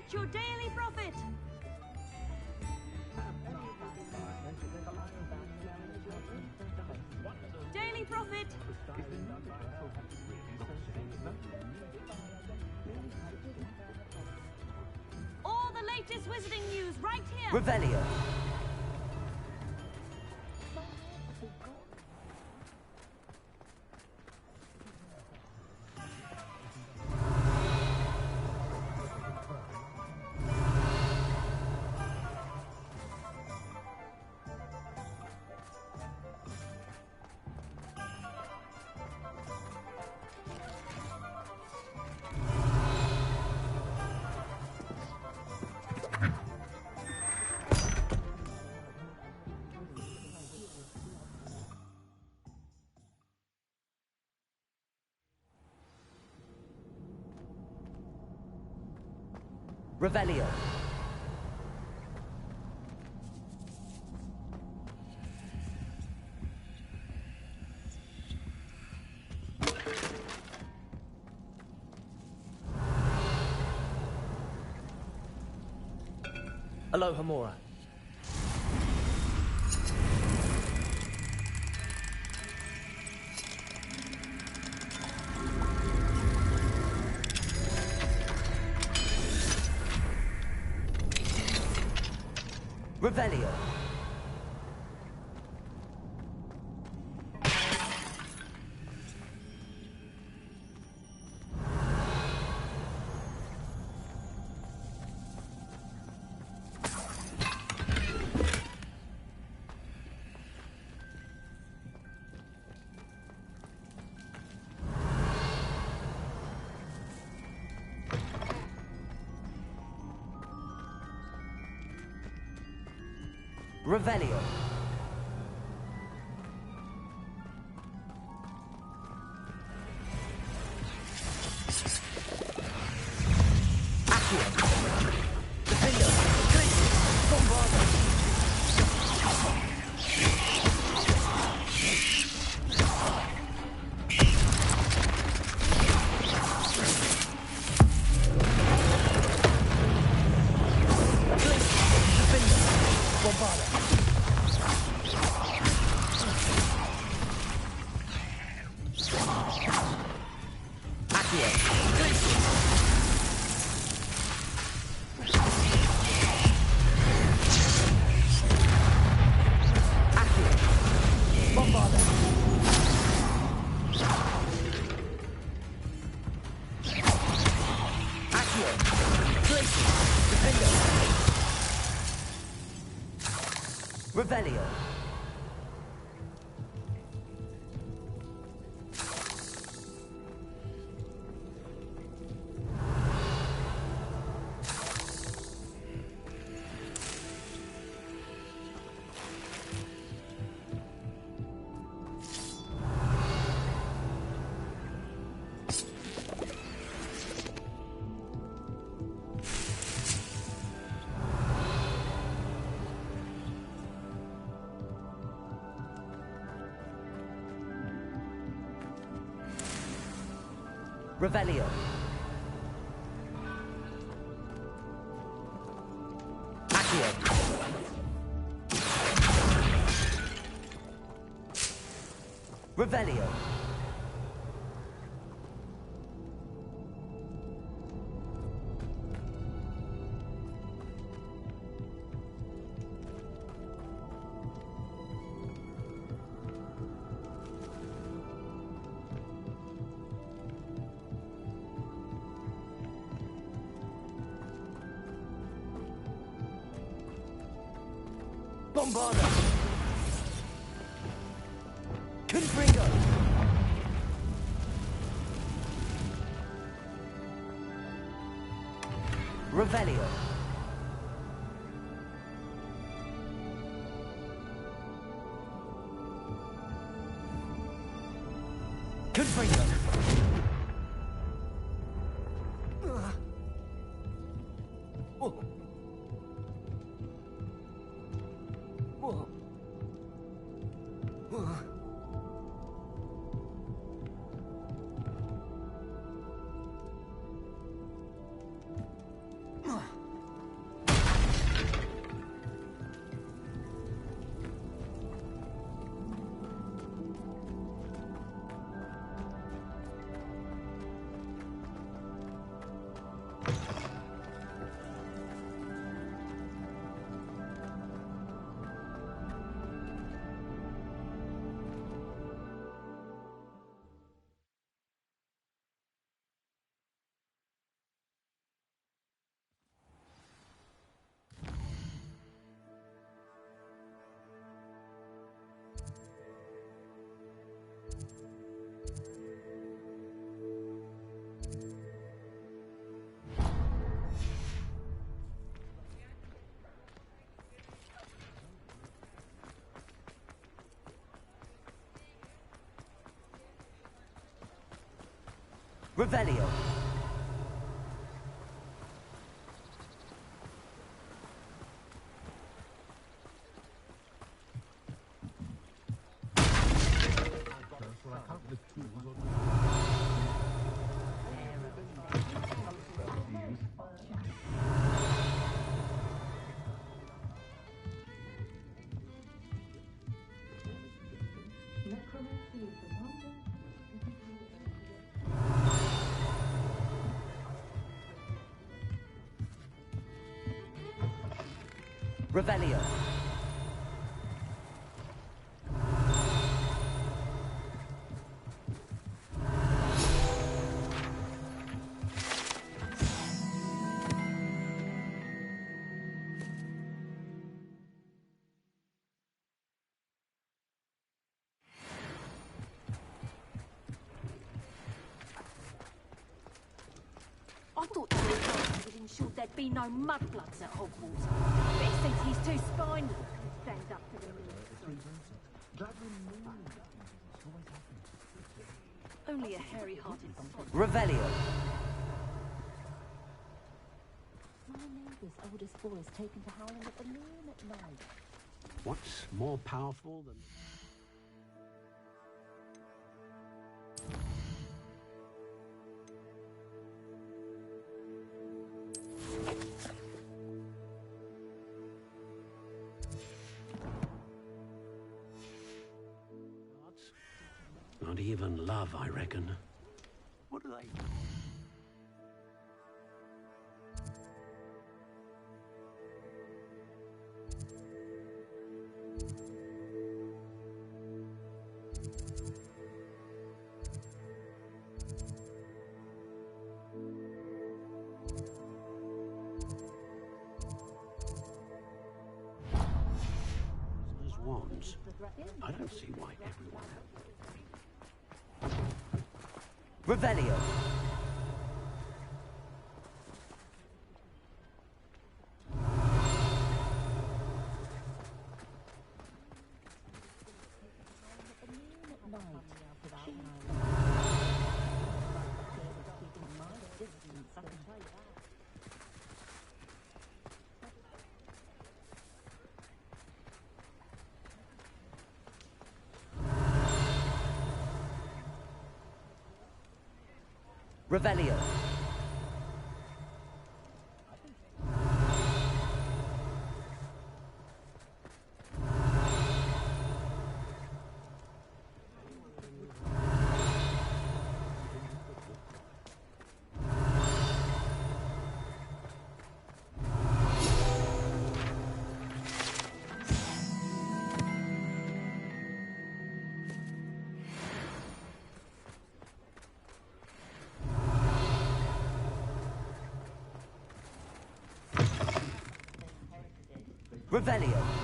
Get your daily profit. Daily profit. All the latest wizarding news right here. Revelio. Revelio. Alohomora. Revelio. Revelio. Accio. Defender. Tracy. Bombarda. Revelio. Revelio. Accio. Revelio. Bombarda! Confringo! Revelio! Confringo! Revelio. Revelio. I thought the Lord would ensure there'd be no mudbloods at Hogwarts. But he thinks he's too spineless to stand up to the Only a hairy-hearted Revelio. My neighbour's oldest boy is taken to howling at the moon at night. What's more powerful than... Not even love, I reckon. What are they? There's wands. I don't see why everyone... Revelio. Revelio. Revelio.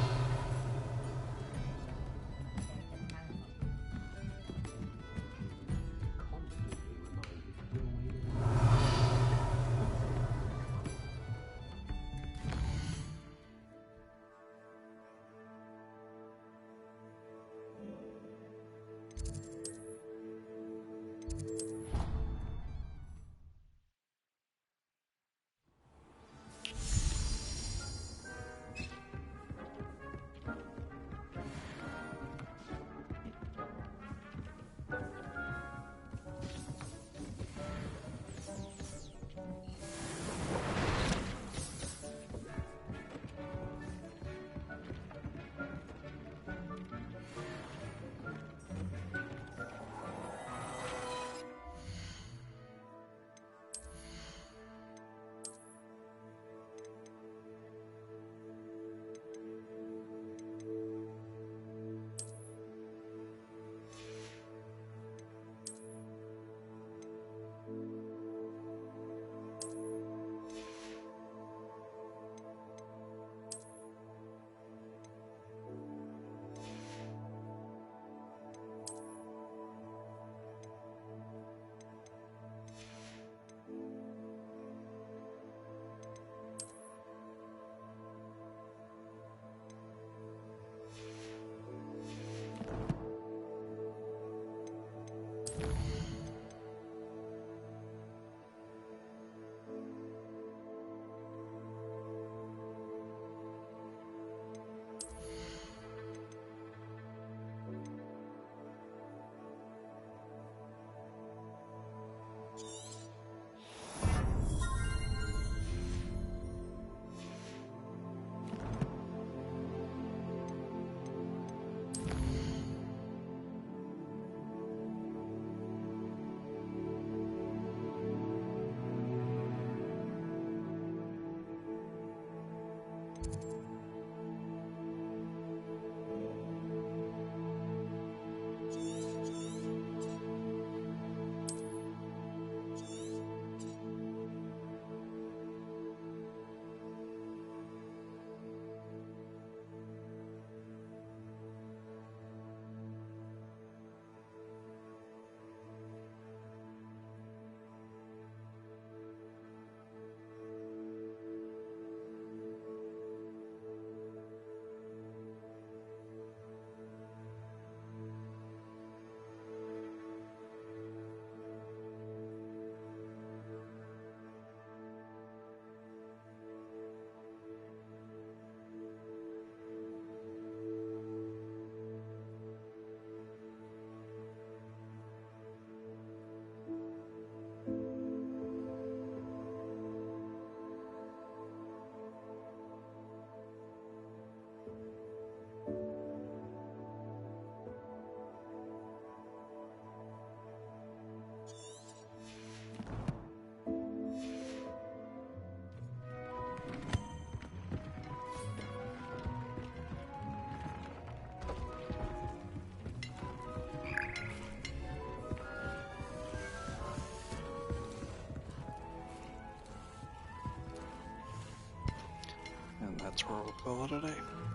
that's where we'll call it a day.